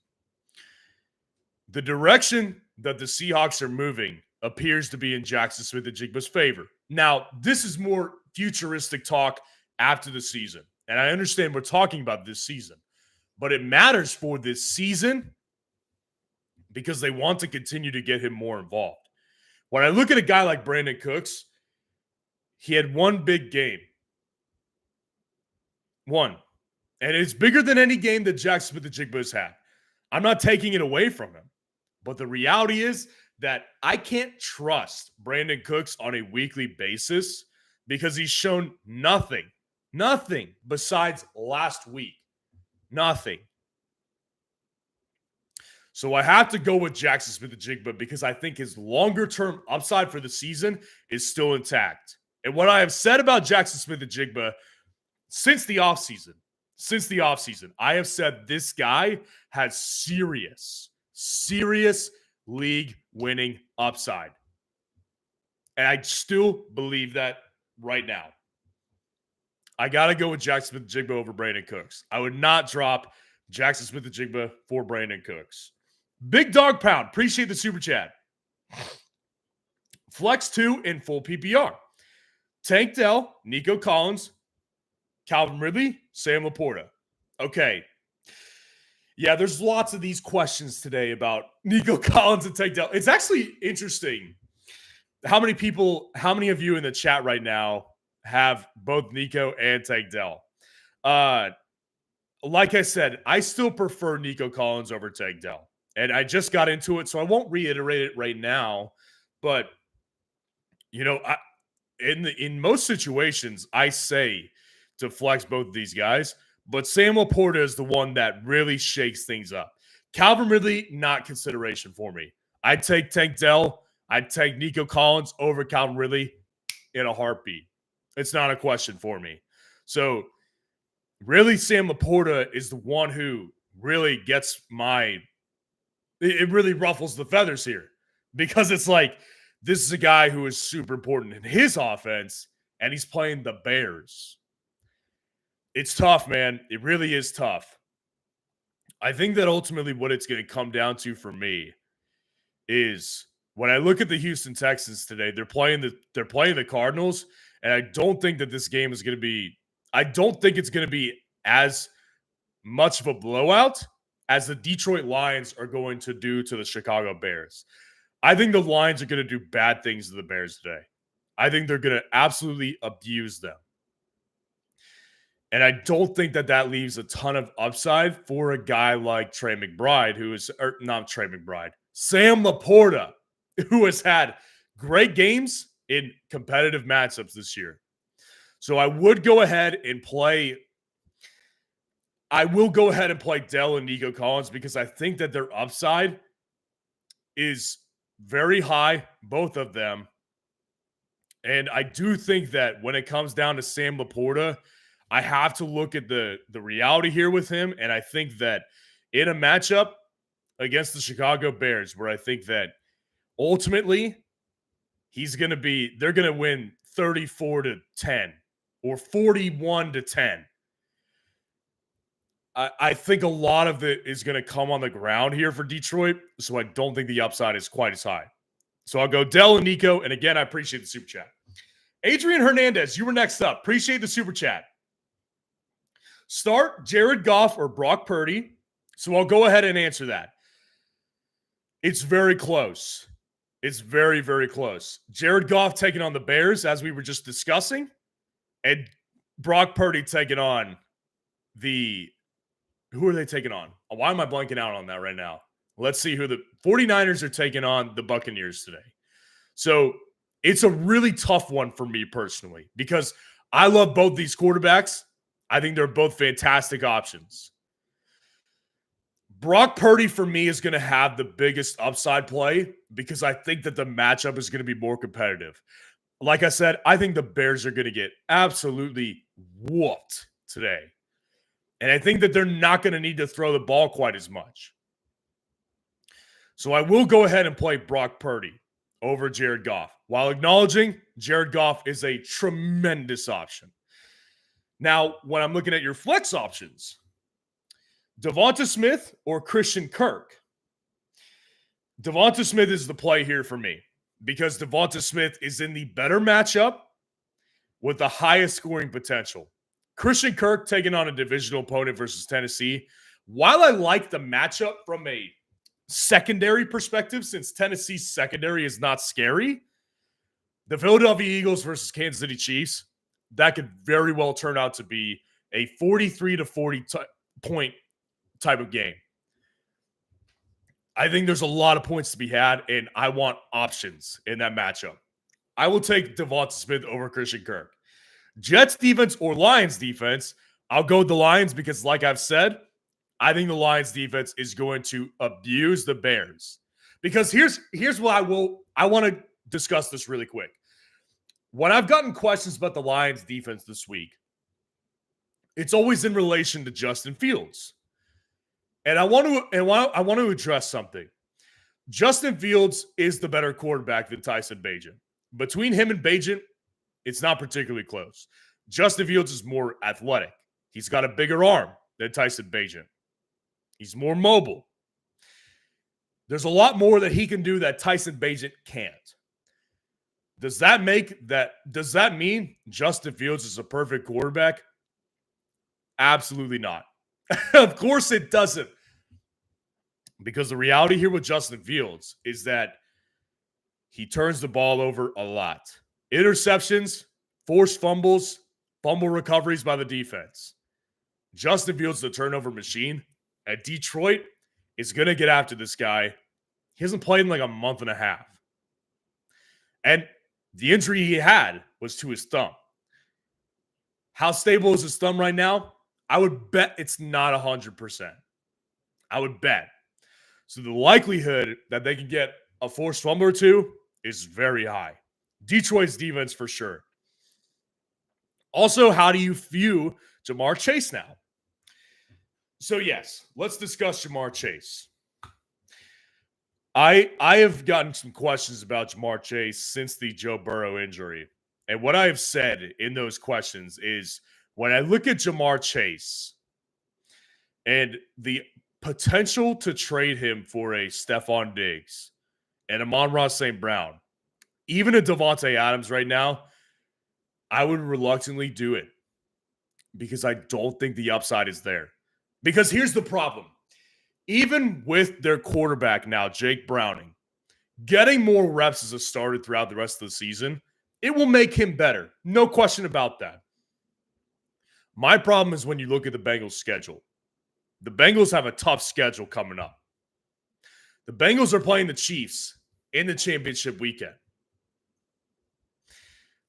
The direction that the Seahawks are moving appears to be in Jackson Smith and Jigba's favor. Now, this is more futuristic talk after the season. And I understand we're talking about this season. But it matters for this season because they want to continue to get him more involved. When I look at a guy like Brandon Cooks, he had one big game. One. And it's bigger than any game that Jackson Smith and Jigba has had. I'm not taking it away from him. But the reality is that I can't trust Brandon Cooks on a weekly basis because he's shown nothing besides last week. Nothing. So I have to go with Jackson Smith and Jigba because I think his longer-term upside for the season is still intact. And what I have said about Jackson Smith and Jigba since the offseason, I have said this guy has serious league-winning upside. And I still believe that right now. I got to go with Jackson Smith and Jigba over Brandon Cooks. I would not drop Jackson Smith and Jigba for Brandon Cooks. Big Dog Pound, appreciate the super chat. Flex 2 in full PPR. Tank Dell, Nico Collins, Calvin Ridley, Sam Laporta. Okay. Yeah, there's lots of these questions today about Nico Collins and Tank Dell. It's actually interesting how many of you in the chat right now have both Nico and Tank Dell. Like I said, I still prefer Nico Collins over Tank Dell. And I just got into it, so I won't reiterate it right now. But, in most situations, I say to flex both of these guys. But Sam Laporta is the one that really shakes things up. Calvin Ridley, not consideration for me. I'd take Tank Dell. I'd take Nico Collins over Calvin Ridley in a heartbeat. It's not a question for me. So, really, Sam Laporta is the one who really gets it really ruffles the feathers here. Because it's like, this is a guy who is super important in his offense, and he's playing the Bears. It's tough, man. It really is tough. I think that ultimately what it's going to come down to for me is when I look at the Houston Texans today, they're playing the Cardinals, and I don't think that this game is going to be – I don't think it's going to be as much of a blowout as the Detroit Lions are going to do to the Chicago Bears. I think the Lions are going to do bad things to the Bears today. I think they're going to absolutely abuse them. And I don't think that leaves a ton of upside for a guy like Sam Laporta, who has had great games in competitive matchups this year. So I will go ahead and play Dell and Nico Collins because I think that their upside is very high, both of them. And I do think that when it comes down to Sam Laporta, I have to look at the reality here with him, and I think that in a matchup against the Chicago Bears, where I think that ultimately they're going to win 34-10 or 41-10. I think a lot of it is going to come on the ground here for Detroit, so I don't think the upside is quite as high. So I'll go Dell and Nico, and again, I appreciate the super chat. Adrian Hernandez, you were next up. Appreciate the super chat. Start Jared Goff or Brock Purdy. So I'll go ahead and answer that. It's very close. It's very, very close. Jared Goff taking on the Bears, as we were just discussing, and Brock Purdy taking on who are they taking on? Why am I blanking out on that right now? Let's see who the 49ers are taking on the Buccaneers today. So it's a really tough one for me personally because I love both these quarterbacks. I think they're both fantastic options. Brock Purdy for me is going to have the biggest upside play because I think that the matchup is going to be more competitive. Like I said, I think the Bears are going to get absolutely whooped today. And I think that they're not going to need to throw the ball quite as much. So I will go ahead and play Brock Purdy over Jared Goff while acknowledging Jared Goff is a tremendous option. Now, when I'm looking at your flex options, Devonta Smith or Christian Kirk? Devonta Smith is the play here for me because Devonta Smith is in the better matchup with the highest scoring potential. Christian Kirk taking on a divisional opponent versus Tennessee. While I like the matchup from a secondary perspective, since Tennessee's secondary is not scary, the Philadelphia Eagles versus Kansas City Chiefs, that could very well turn out to be a 43 to 40 point type of game. I think there's a lot of points to be had, and I want options in that matchup. I will take Devonta Smith over Christian Kirk. Jets defense or Lions defense, I'll go with the Lions because, like I've said, I think the Lions defense is going to abuse the Bears. Because here's what I want to discuss this really quick. When I've gotten questions about the Lions defense this week, it's always in relation to Justin Fields. And I want to address something. Justin Fields is the better quarterback than Tyson Bagent. Between him and Bagent, it's not particularly close. Justin Fields is more athletic. He's got a bigger arm than Tyson Bagent. He's more mobile. There's a lot more that he can do that Tyson Bagent can't. Does that mean Justin Fields is a perfect quarterback? Absolutely not. Of course it doesn't. Because the reality here with Justin Fields is that he turns the ball over a lot. Interceptions, forced fumbles, fumble recoveries by the defense. Justin Fields, the turnover machine at Detroit, is going to get after this guy. He hasn't played in like a month and a half. And the injury he had was to his thumb. How stable is his thumb right now? I would bet it's not 100%. I would bet. So the likelihood that they can get a forced fumble or two is very high. Detroit's defense for sure. Also, how do you view Jamar Chase now? So yes, let's discuss Jamar Chase. I have gotten some questions about Jamar Chase since the Joe Burrow injury. And what I have said in those questions is when I look at Jamar Chase and the potential to trade him for a Stephon Diggs and Amon-Ra St. Brown, even a Devontae Adams right now, I would reluctantly do it because I don't think the upside is there. Because here's the problem. Even with their quarterback now, Jake Browning, getting more reps as a starter throughout the rest of the season, it will make him better. No question about that. My problem is when you look at the Bengals' schedule. The Bengals have a tough schedule coming up. The Bengals are playing the Chiefs in the championship weekend.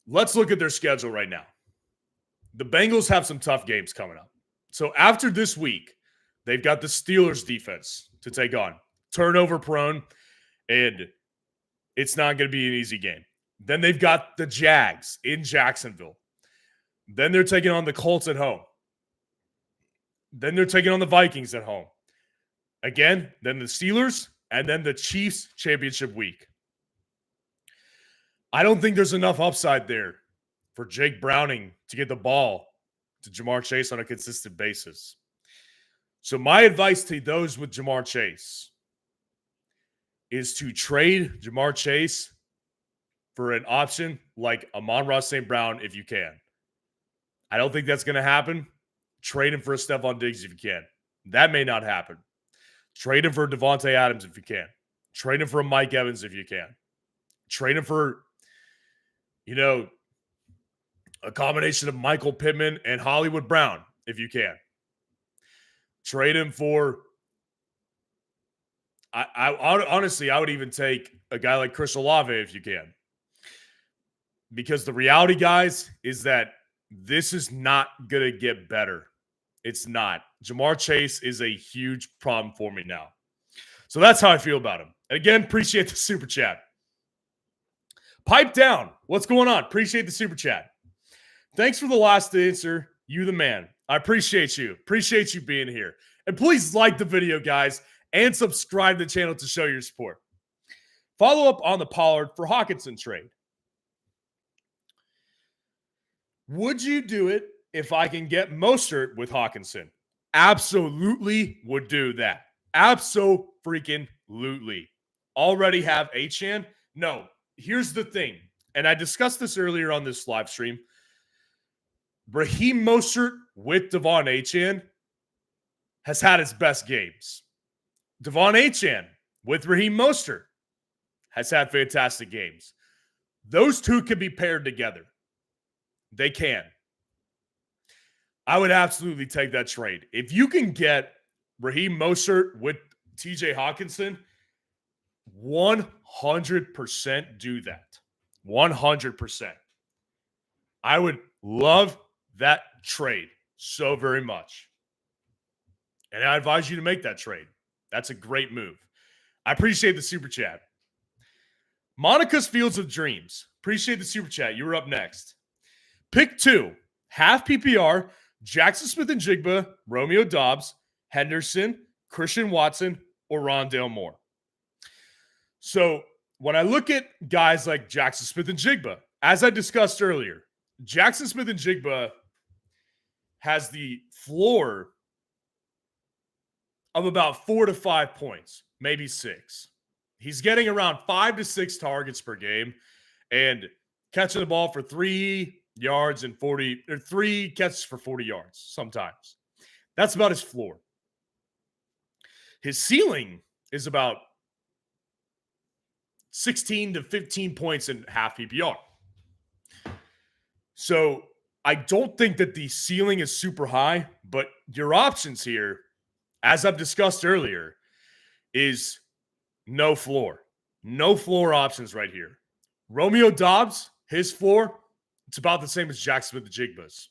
Let's look at their schedule right now. The Bengals have some tough games coming up. So after this week, they've got the Steelers defense to take on. Turnover prone, and it's not going to be an easy game. Then they've got the Jags in Jacksonville. Then they're taking on the Colts at home. Then they're taking on the Vikings at home. Again, then the Steelers, and then the Chiefs championship week. I don't think there's enough upside there for Jake Browning to get the ball to Jamar Chase on a consistent basis. So my advice to those with Jamar Chase is to trade Jamar Chase for an option like Amon-Ra St. Brown if you can. I don't think that's going to happen. Trade him for a Stephon Diggs if you can. That may not happen. Trade him for Devontae Adams if you can. Trade him for a Mike Evans if you can. Trade him for, a combination of Michael Pittman and Hollywood Brown if you can. Trade him for Honestly, I would even take a guy like Chris Olave if you can. Because the reality, guys, is that this is not going to get better. It's not. Jamar Chase is a huge problem for me now. So that's how I feel about him. And again, appreciate the super chat. Pipe down. What's going on? Appreciate the super chat. Thanks for the last answer. You the man. I appreciate you. Appreciate you being here. And please like the video, guys, and subscribe to the channel to show your support. Follow up on the Pollard for Hawkinson trade. Would you do it if I can get Mostert with Hawkinson? Absolutely would do that. Abso-freaking-lutely. Already have Achane? No. Here's the thing, and I discussed this earlier on this live stream. Raheem Mostert with Devon Achane has had his best games. Devon Achane with Raheem Mostert has had fantastic games. Those two can be paired together. They can. I would absolutely take that trade. If you can get Raheem Mostert with TJ Hawkinson, 100% do that. 100%. I would love that trade so very much. And I advise you to make that trade. That's a great move. I appreciate the super chat. Monica's Fields of Dreams. Appreciate the super chat. You were up next. Pick 2. Half PPR, Jackson Smith-Njigba, Romeo Doubs, Henderson, Christian Watson, or Rondale Moore. So when I look at guys like Jackson Smith-Njigba, as I discussed earlier, Jackson Smith-Njigba has the floor of about 4 to 5 points, maybe 6. He's getting around 5 to 6 targets per game and catching the ball for 3 yards and 40 or 3 catches for 40 yards sometimes. That's about his floor. His ceiling is about 16 to 15 points in half PPR. So I don't think that the ceiling is super high, but your options here, as I've discussed earlier, is no floor. No floor options right here. Romeo Doubs, his floor, it's about the same as Jackson Smith-Njigba's.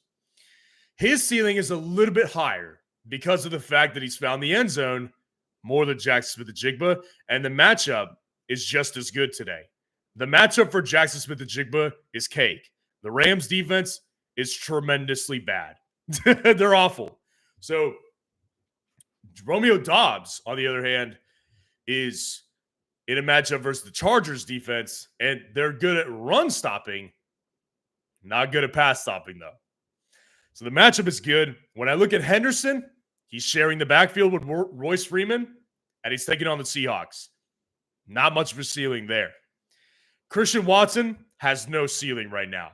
His ceiling is a little bit higher because of the fact that he's found the end zone more than Jackson Smith-Njigba, and the matchup is just as good today. The matchup for Jackson Smith-Njigba is cake. The Rams defense is tremendously bad. They're awful. So Romeo Doubs, on the other hand, is in a matchup versus the Chargers defense, and they're good at run stopping, not good at pass stopping, though. So the matchup is good. When I look at Henderson, he's sharing the backfield with Royce Freeman, and he's taking on the Seahawks. Not much of a ceiling there. Christian Watson has no ceiling right now.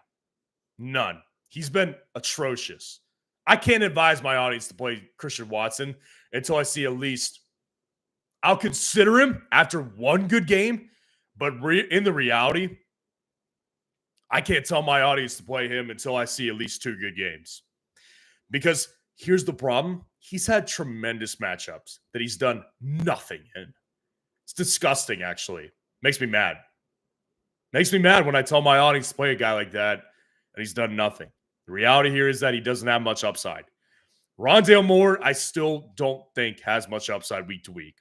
None. He's been atrocious. I can't advise my audience to play Christian Watson until I see at least, I'll consider him after one good game, but in the reality, I can't tell my audience to play him until I see at least 2 good games. Because here's the problem. He's had tremendous matchups that he's done nothing in. It's disgusting, actually. Makes me mad. Makes me mad when I tell my audience to play a guy like that and he's done nothing. The reality here is that he doesn't have much upside. Rondale Moore, I still don't think has much upside week to week.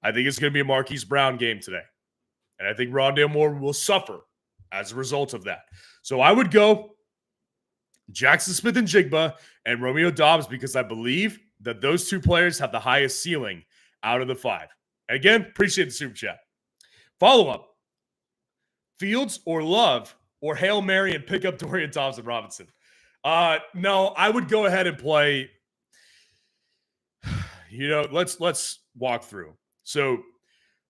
I think it's going to be a Marquise Brown game today. And I think Rondale Moore will suffer as a result of that. So I would go Jackson Smith-Njigba and Romeo Doubs because I believe that those 2 players have the highest ceiling out of the 5. And again, appreciate the super chat. Follow-up. Fields or Love or Hail Mary and pick up Dorian Thompson-Robinson? No, I would go ahead and play. Let's walk through. So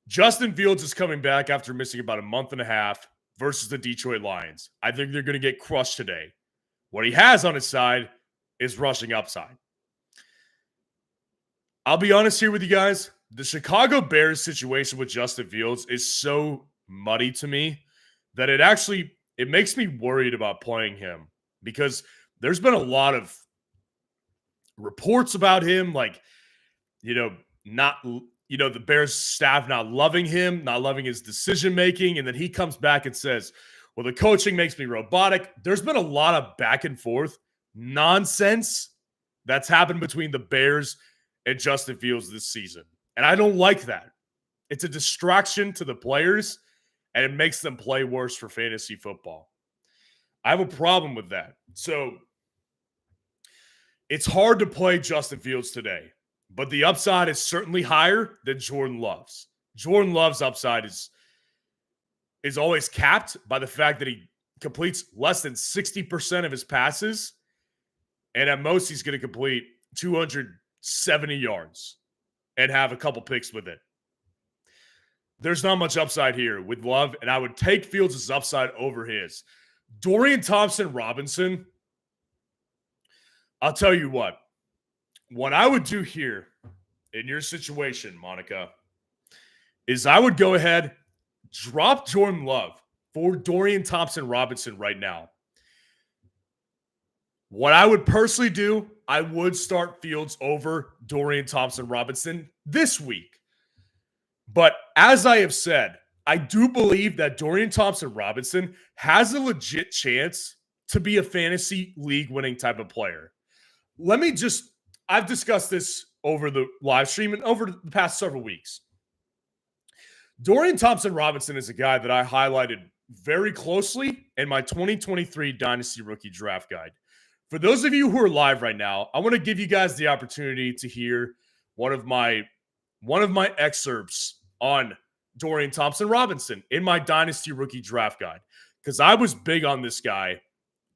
Justin Fields is coming back after missing about a month and a half versus the Detroit Lions. I think they're going to get crushed today. What he has on his side is rushing upside. I'll be honest here with you guys. The Chicago Bears situation with Justin Fields is so muddy to me that it makes me worried about playing him because there's been a lot of reports about him, the Bears staff not loving him, not loving his decision-making, and then he comes back and says, well, the coaching makes me robotic. There's been a lot of back and forth nonsense that's happened between the Bears and Justin Fields this season. And I don't like that. It's a distraction to the players, and it makes them play worse for fantasy football. I have a problem with that. So it's hard to play Justin Fields today, but the upside is certainly higher than Jordan Love's. Jordan Love's upside is always capped by the fact that he completes less than 60% of his passes, and at most he's going to complete 270 yards and have a couple picks with it. There's not much upside here with Love, and I would take Fields' upside over his. Dorian Thompson-Robinson, I'll tell you what I would do here in your situation, Monica, is I would go ahead, drop Jordan Love for Dorian Thompson-Robinson right now. What I would personally do, I would start Fields over Dorian Thompson-Robinson this week. But as I have said, I do believe that Dorian Thompson-Robinson has a legit chance to be a fantasy league winning type of player. I've discussed this over the live stream and over the past several weeks. Dorian Thompson-Robinson is a guy that I highlighted very closely in my 2023 Dynasty Rookie Draft Guide. For those of you who are live right now, I want to give you guys the opportunity to hear one of my excerpts on Dorian Thompson-Robinson in my Dynasty Rookie Draft Guide, because I was big on this guy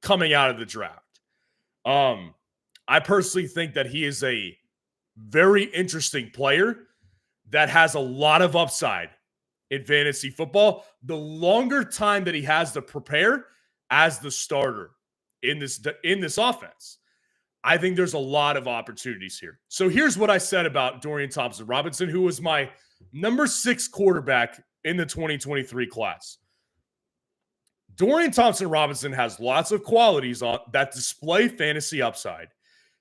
coming out of the draft. I personally think that he is a very interesting player that has a lot of upside in fantasy football. The longer time that he has to prepare as the starter in this offense, I think there's a lot of opportunities here. So here's what I said about Dorian Thompson-Robinson, who was my number 6 quarterback in the 2023 class. Dorian Thompson-Robinson has lots of qualities that display fantasy upside.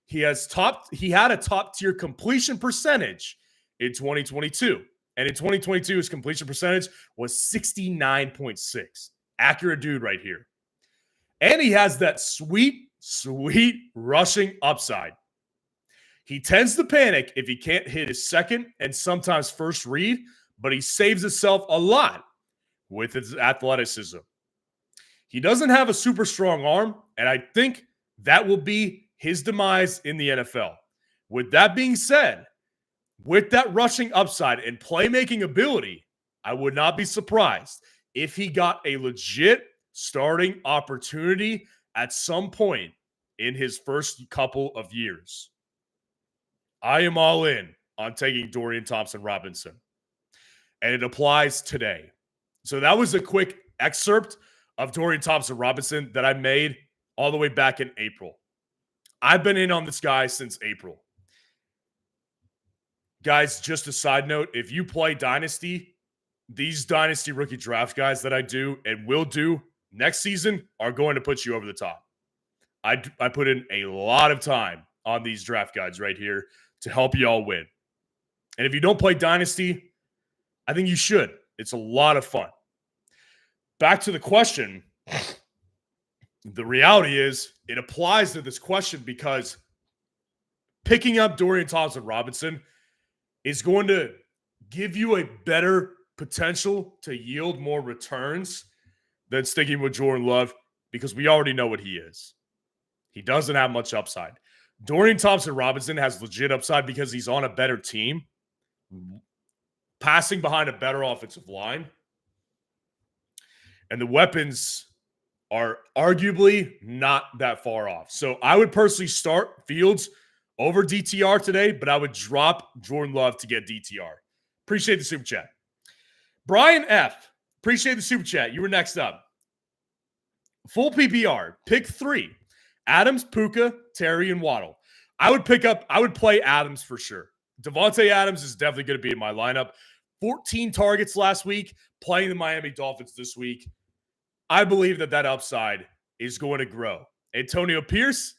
He had a top-tier completion percentage in 2022. And in 2022, his completion percentage was 69.6. Accurate dude right here. And he has that sweet rushing upside. He tends to panic if he can't hit his second and sometimes first read, but he saves himself a lot with his athleticism. He doesn't have a super strong arm, and I think that will be his demise in the NFL. With that being said, with that rushing upside and playmaking ability, I would not be surprised if he got a legit starting opportunity at some point in his first couple of years. I am all in on taking Dorian Thompson-Robinson, and it applies today. So that was a quick excerpt of Dorian Thompson-Robinson that I made all the way back in April. I've been in on this guy since April. Guys, just a side note, if you play Dynasty, these Dynasty Rookie Draft guys that I do and will do next season are going to put you over the top. I put in a lot of time on these draft guides right here to help you all win. And if you don't play Dynasty, I think you should. It's a lot of fun. Back to the question. The reality is it applies to this question because picking up Dorian Thompson-Robinson is going to give you a better potential to yield more returns than sticking with Jordan Love, because we already know what he is. He doesn't have much upside. Dorian Thompson-Robinson has legit upside because he's on a better team, passing behind a better offensive line, and the weapons are arguably not that far off. So I would personally start Fields over DTR today, but I would drop Jordan Love to get DTR. Appreciate the super chat. Brian F., appreciate the super chat. You were next up. Full PPR, pick 3. Adams, Puka, Terry, and Waddle. I would play Adams for sure. Devontae Adams is definitely going to be in my lineup. 14 targets last week, playing the Miami Dolphins this week. I believe that upside is going to grow. Antonio Pierce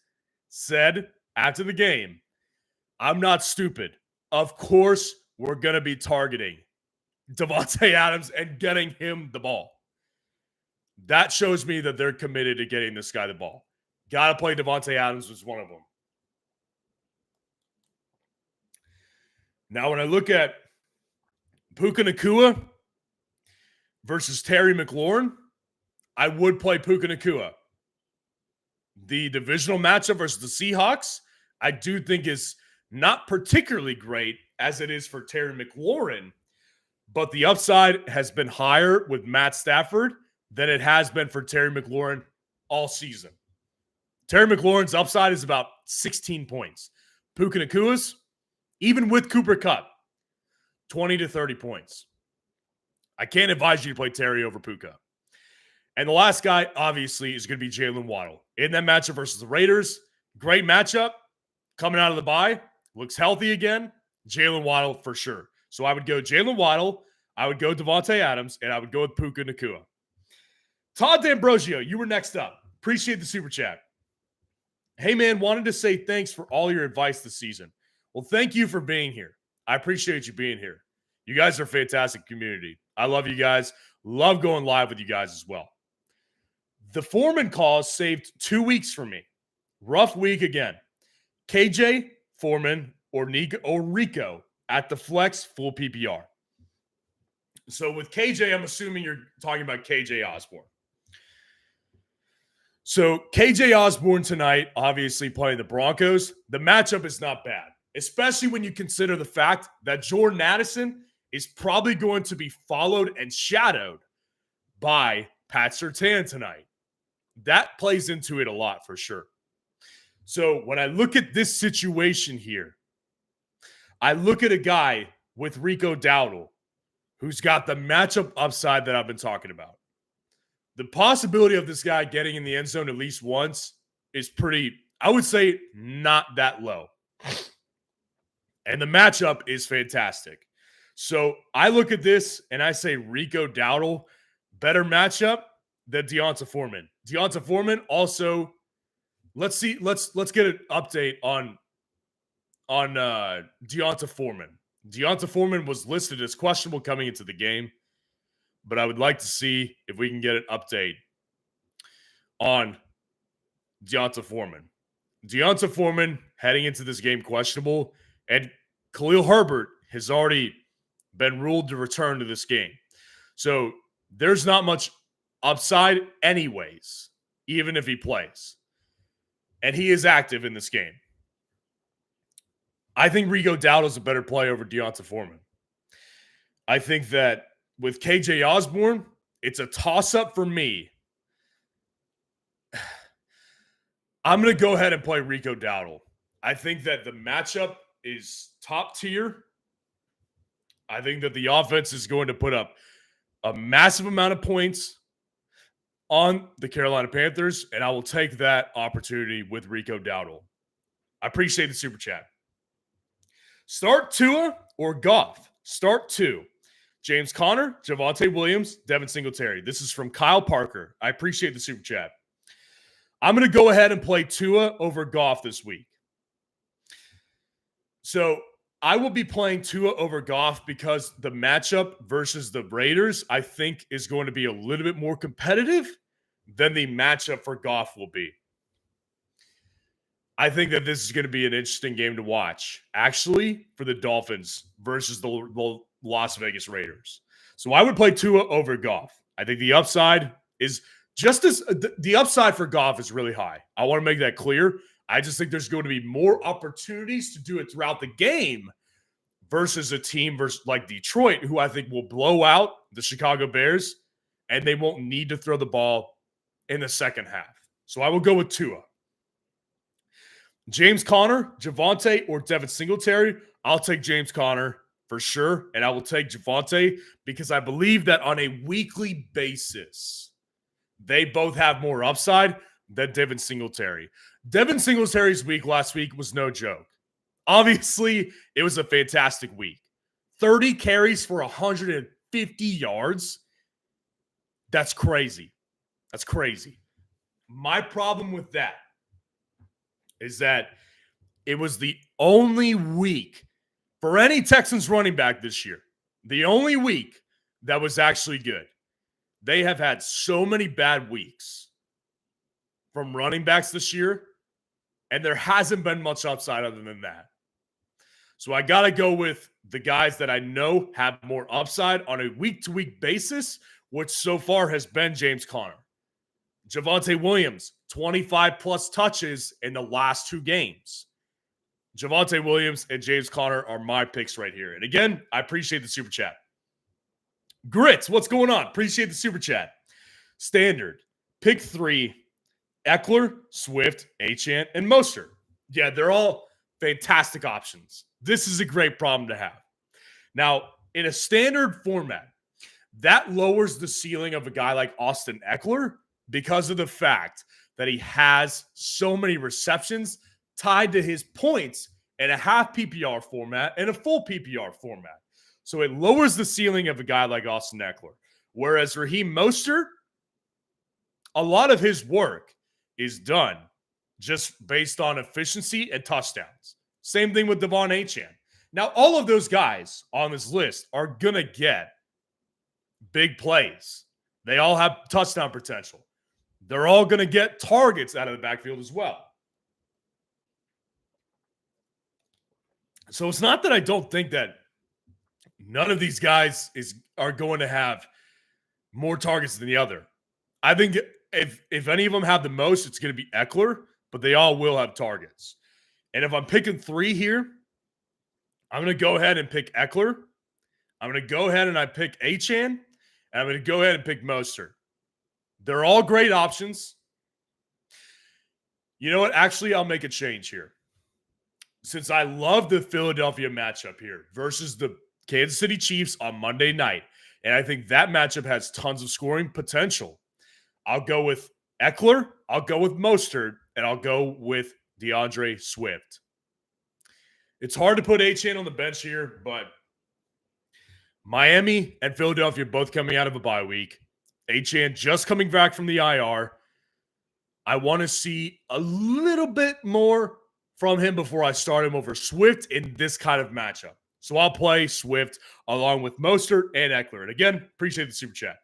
said after the game, I'm not stupid. Of course, we're going to be targeting Davante Adams and getting him the ball. That shows me that they're committed to getting this guy the ball. Got to play Davante Adams was one of them. Now, when I look at Puka Nacua versus Terry McLaurin, I would play Puka Nacua. The divisional matchup versus the Seahawks, I do think is not particularly great as it is for Terry McLaurin, but the upside has been higher with Matt Stafford than it has been for Terry McLaurin all season. Terry McLaurin's upside is about 16 points. Puka Nacua's, even with Cooper Kupp, 20 to 30 points. I can't advise you to play Terry over Puka. And the last guy, obviously, is going to be Jalen Waddle. In that matchup versus the Raiders, great matchup. Coming out of the bye, looks healthy again. Jalen Waddle for sure. So I would go Jalen Waddle, I would go Davante Adams, and I would go with Puka Nacua. Todd D'Ambrosio, you were next up. Appreciate the super chat. Hey, man, wanted to say thanks for all your advice this season. Well, thank you for being here. I appreciate you being here. You guys are a fantastic community. I love you guys. Love going live with you guys as well. The Foreman cause saved 2 weeks for me. Rough week again. KJ, Foreman, or Rico at the flex full PPR. So with KJ, I'm assuming you're talking about KJ Osborne. So KJ Osborne tonight, obviously playing the Broncos. The matchup is not bad, especially when you consider the fact that Jordan Addison is probably going to be followed and shadowed by Pat Surtain tonight. That plays into it a lot for sure. So when I look at this situation here, I look at a guy with Rico Dowdle who's got the matchup upside that I've been talking about. The possibility of this guy getting in the end zone at least once is pretty, I would say, not that low. And the matchup is fantastic. So I look at this and I say Rico Dowdle, better matchup than Deonta Foreman. Deonta Foreman also, let's get an update on Deonta Foreman. Deonta Foreman was listed as questionable coming into the game, but I would like to see if we can get an update on Deonta Foreman. Deonta Foreman heading into this game questionable, and Khalil Herbert has already been ruled to return to this game. So there's not much upside anyways, even if he plays. And he is active in this game. I think Rico Dowdle is a better play over Deonta Foreman. I think that with KJ Osborne, it's a toss-up for me. I'm going to go ahead and play Rico Dowdle. I think that the matchup is top tier. I think that the offense is going to put up a massive amount of points on the Carolina Panthers, and I will take that opportunity with Rico Dowdle. I appreciate the super chat. Start Tua or Goff? Start 2. James Conner, Javonte Williams, Devin Singletary. This is from Kyle Parker. I appreciate the super chat. I'm going to go ahead and play Tua over Goff this week. So I will be playing Tua over Goff because the matchup versus the Raiders, I think, is going to be a little bit more competitive than the matchup for Goff will be. I think that this is going to be an interesting game to watch, actually, for the Dolphins versus the Las Vegas Raiders. So I would play Tua over Goff. I think the upside is just as the upside for Goff is really high. I want to make that clear. I just think there's going to be more opportunities to do it throughout the game versus a team like Detroit, who I think will blow out the Chicago Bears, and they won't need to throw the ball in the second half. So I will go with Tua. James Conner, Javonte, or Devin Singletary. I'll take James Conner for sure, and I will take Javonte because I believe that on a weekly basis, they both have more upside than Devin Singletary. Devin Singletary's week last week was no joke. Obviously, it was a fantastic week. 30 carries for 150 yards. That's crazy. That's crazy. My problem with that is that it was the only week For any Texans running back this year, the only week that was actually good. They have had so many bad weeks from running backs this year, and there hasn't been much upside other than that. So I got to go with the guys that I know have more upside on a week-to-week basis, which so far has been James Conner. Javonte Williams, 25-plus touches in the last 2 games. Javonte Williams and James Conner are my picks right here. And again, I appreciate the super chat. Grits, what's going on? Appreciate the super chat. Standard, pick 3, Eckler, Swift, Achane, and Mostert. Yeah, they're all fantastic options. This is a great problem to have. Now, in a standard format, that lowers the ceiling of a guy like Austin Eckler because of the fact that he has so many receptions tied to his points in a half PPR format and a full PPR format. So it lowers the ceiling of a guy like Austin Eckler. Whereas Raheem Mostert, a lot of his work is done just based on efficiency and touchdowns. Same thing with Devon Achane. Now, all of those guys on this list are going to get big plays. They all have touchdown potential. They're all going to get targets out of the backfield as well. So it's not that I don't think that none of these guys are going to have more targets than the other. I think if any of them have the most, it's going to be Eckler, but they all will have targets. And if I'm picking 3 here, I'm going to go ahead and pick Eckler. I'm going to go ahead and I pick Achane, and I'm going to go ahead and pick Mostert. They're all great options. You know what? Actually, I'll make a change here. Since I love the Philadelphia matchup here versus the Kansas City Chiefs on Monday night, and I think that matchup has tons of scoring potential, I'll go with Eckler, I'll go with Mostert, and I'll go with DeAndre Swift. It's hard to put Achane on the bench here, but Miami and Philadelphia both coming out of a bye week. Achane just coming back from the IR. I want to see a little bit more from him before I start him over Swift in this kind of matchup. So I'll play Swift along with Mostert and Eckler. And again, appreciate the super chat.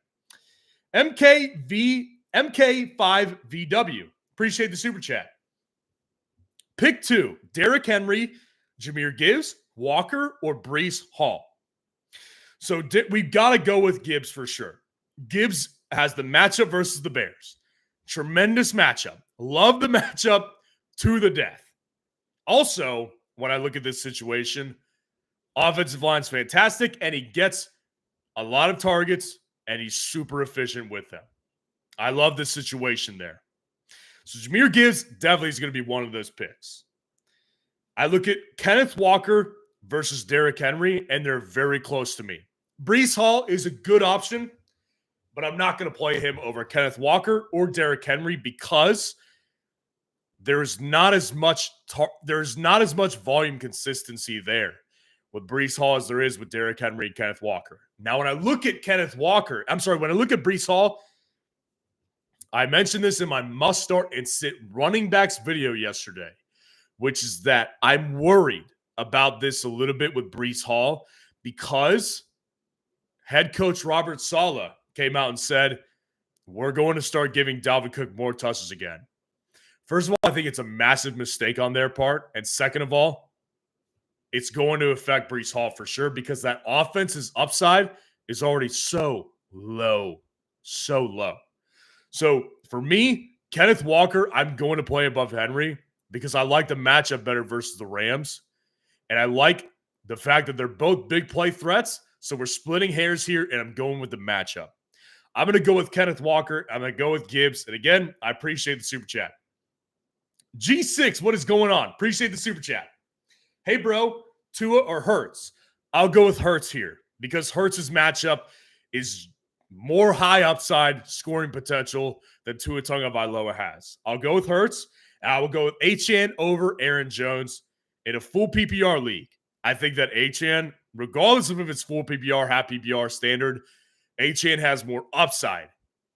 MK5VW, appreciate the super chat. Pick 2, Derrick Henry, Jahmyr Gibbs, Walker, or Breece Hall. So we've got to go with Gibbs for sure. Gibbs has the matchup versus the Bears. Tremendous matchup. Love the matchup to the death. Also, when I look at this situation, offensive line's fantastic, and he gets a lot of targets, and he's super efficient with them. I love this situation there. So Jahmyr Gibbs definitely is going to be one of those picks. I look at Kenneth Walker versus Derrick Henry, and they're very close to me. Breece Hall is a good option, but I'm not going to play him over Kenneth Walker or Derrick Henry because there's not as much volume consistency there with Breece Hall as there is with Derrick Henry and Kenneth Walker. Now, when I look at when I look at Breece Hall, I mentioned this in my must start and sit running backs video yesterday, which is that I'm worried about this a little bit with Breece Hall because head coach Robert Saleh came out and said, we're going to start giving Dalvin Cook more touches again. First of all, I think it's a massive mistake on their part. And second of all, it's going to affect Breece Hall for sure because that offense's upside is already so low. So low. So for me, Kenneth Walker, I'm going to play above Henry because I like the matchup better versus the Rams. And I like the fact that they're both big play threats. So we're splitting hairs here, and I'm going with the matchup. I'm going to go with Kenneth Walker. I'm going to go with Gibbs. And again, I appreciate the super chat. G6, what is going on? Appreciate the super chat. Hey, bro, Tua or Hurts? I'll go with Hurts here because Hurts' matchup is more high upside scoring potential than Tua Tagovailoa has. I'll go with Hurts, and I will go with Achane over Aaron Jones in a full PPR league. I think that Achane, regardless of if it's full PPR, half PPR, standard, Achane has more upside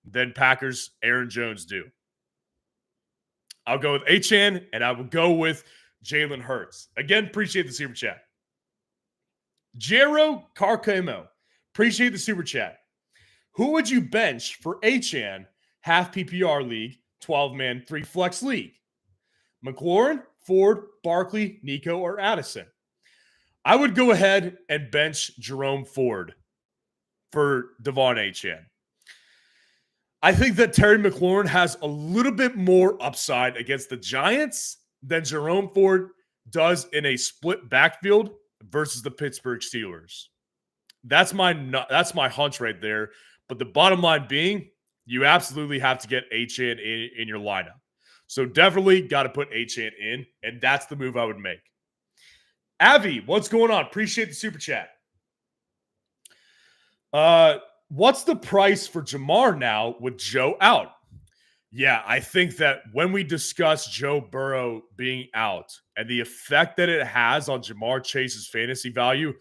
than Packers' Aaron Jones do. I'll go with Achane, and I will go with Jalen Hurts. Again, appreciate the super chat. Jero Carcamo, appreciate the super chat. Who would you bench for Achan half PPR league, 12-man, 3-flex league? McLaurin, Ford, Barkley, Nico, or Addison? I would go ahead and bench Jerome Ford for Devon Achan. I think that Terry McLaurin has a little bit more upside against the Giants than Jerome Ford does in a split backfield versus the Pittsburgh Steelers. That's my hunch right there. But the bottom line being, you absolutely have to get Achan in your lineup. So definitely got to put Achan in, and that's the move I would make. Avi, what's going on? Appreciate the super chat. What's the price for Jamar now with Joe out? Yeah, I think that when we discuss Joe Burrow being out and the effect that it has on Jamar Chase's fantasy value,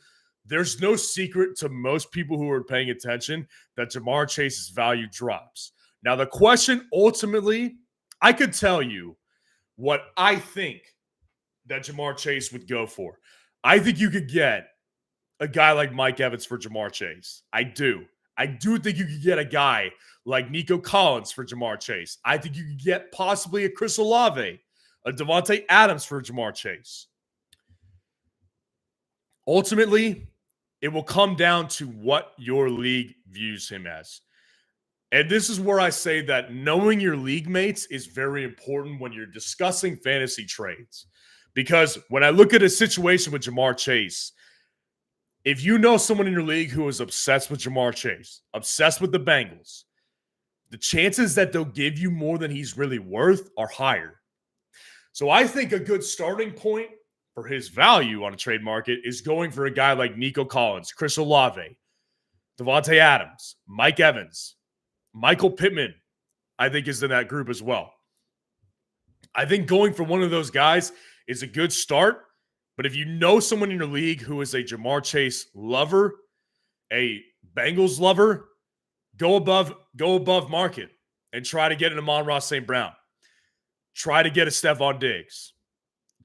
there's no secret to most people who are paying attention that Jamar Chase's value drops. Now, the question ultimately, I could tell you what I think that Jamar Chase would go for. I think you could get a guy like Mike Evans for Jamar Chase. I do think you could get a guy like Nico Collins for Jamar Chase. I think you could get possibly a Chris Olave, a Devontae Adams for Jamar Chase. Ultimately, it will come down to what your league views him as. And this is where I say that knowing your league mates is very important when you're discussing fantasy trades. Because when I look at a situation with Jamar Chase, if you know someone in your league who is obsessed with Jamar Chase, obsessed with the Bengals, the chances that they'll give you more than he's really worth are higher. So I think a good starting point for his value on a trade market is going for a guy like Nico Collins, Chris Olave, Devontae Adams, Mike Evans, Michael Pittman, I think is in that group as well. I think going for one of those guys is a good start. But if you know someone in your league who is a Jamar Chase lover, a Bengals lover, go above market and try to get an Amon-Ra St. Brown. Try to get a Stephon Diggs.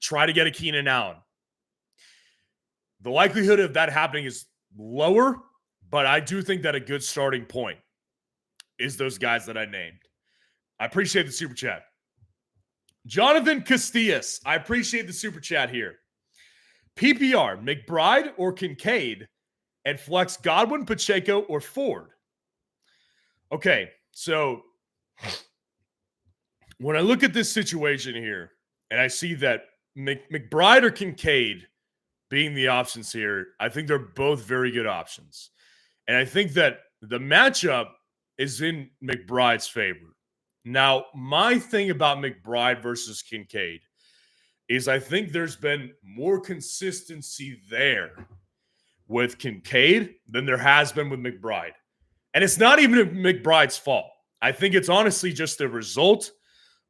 Try to get a Keenan Allen. The likelihood of that happening is lower, but I do think that a good starting point is those guys that I named. I appreciate the super chat. Jonathan Castillas, I appreciate the super chat here. PPR, McBride or Kincaid, and flex Godwin, Pacheco, or Ford. Okay, so when I look at this situation here, and I see that McBride or Kincaid being the options here, I think they're both very good options. And I think that the matchup is in McBride's favor. Now, my thing about McBride versus Kincaid is I think there's been more consistency there with Kincaid than there has been with McBride. And it's not even McBride's fault. I think it's honestly just the result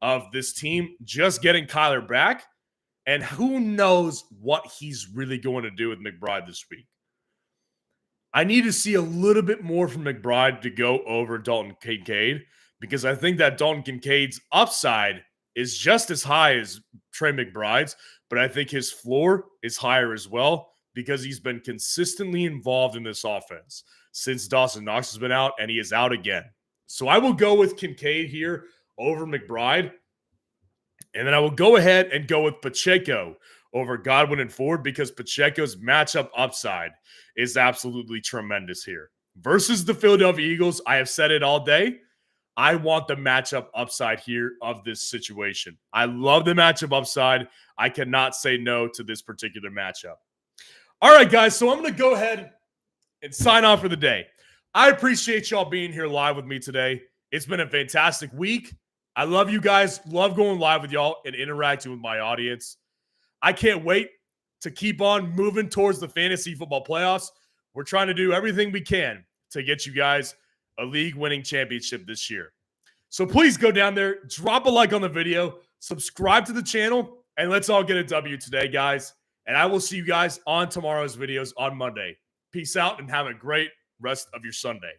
of this team just getting Kyler back, and who knows what he's really going to do with McBride this week. I need to see a little bit more from McBride to go over Dalton Kincaid, because I think that Dalton Kincaid's upside is just as high as Trey McBride's, but I think his floor is higher as well because he's been consistently involved in this offense since Dawson Knox has been out, and he is out again. So I will go with Kincaid here over McBride, and then I will go ahead and go with Pacheco over Godwin and Ford because Pacheco's matchup upside is absolutely tremendous here. Versus the Philadelphia Eagles, I have said it all day, I want the matchup upside here of this situation. I love the matchup upside. I cannot say no to this particular matchup. All right, guys, so I'm going to go ahead and sign off for the day. I appreciate y'all being here live with me today. It's been a fantastic week. I love you guys. Love going live with y'all and interacting with my audience. I can't wait to keep on moving towards the fantasy football playoffs. We're trying to do everything we can to get you guys a league-winning championship this year. So please go down there, drop a like on the video, subscribe to the channel, and let's all get a W today, guys. And I will see you guys on tomorrow's videos on Monday. Peace out and have a great rest of your Sunday.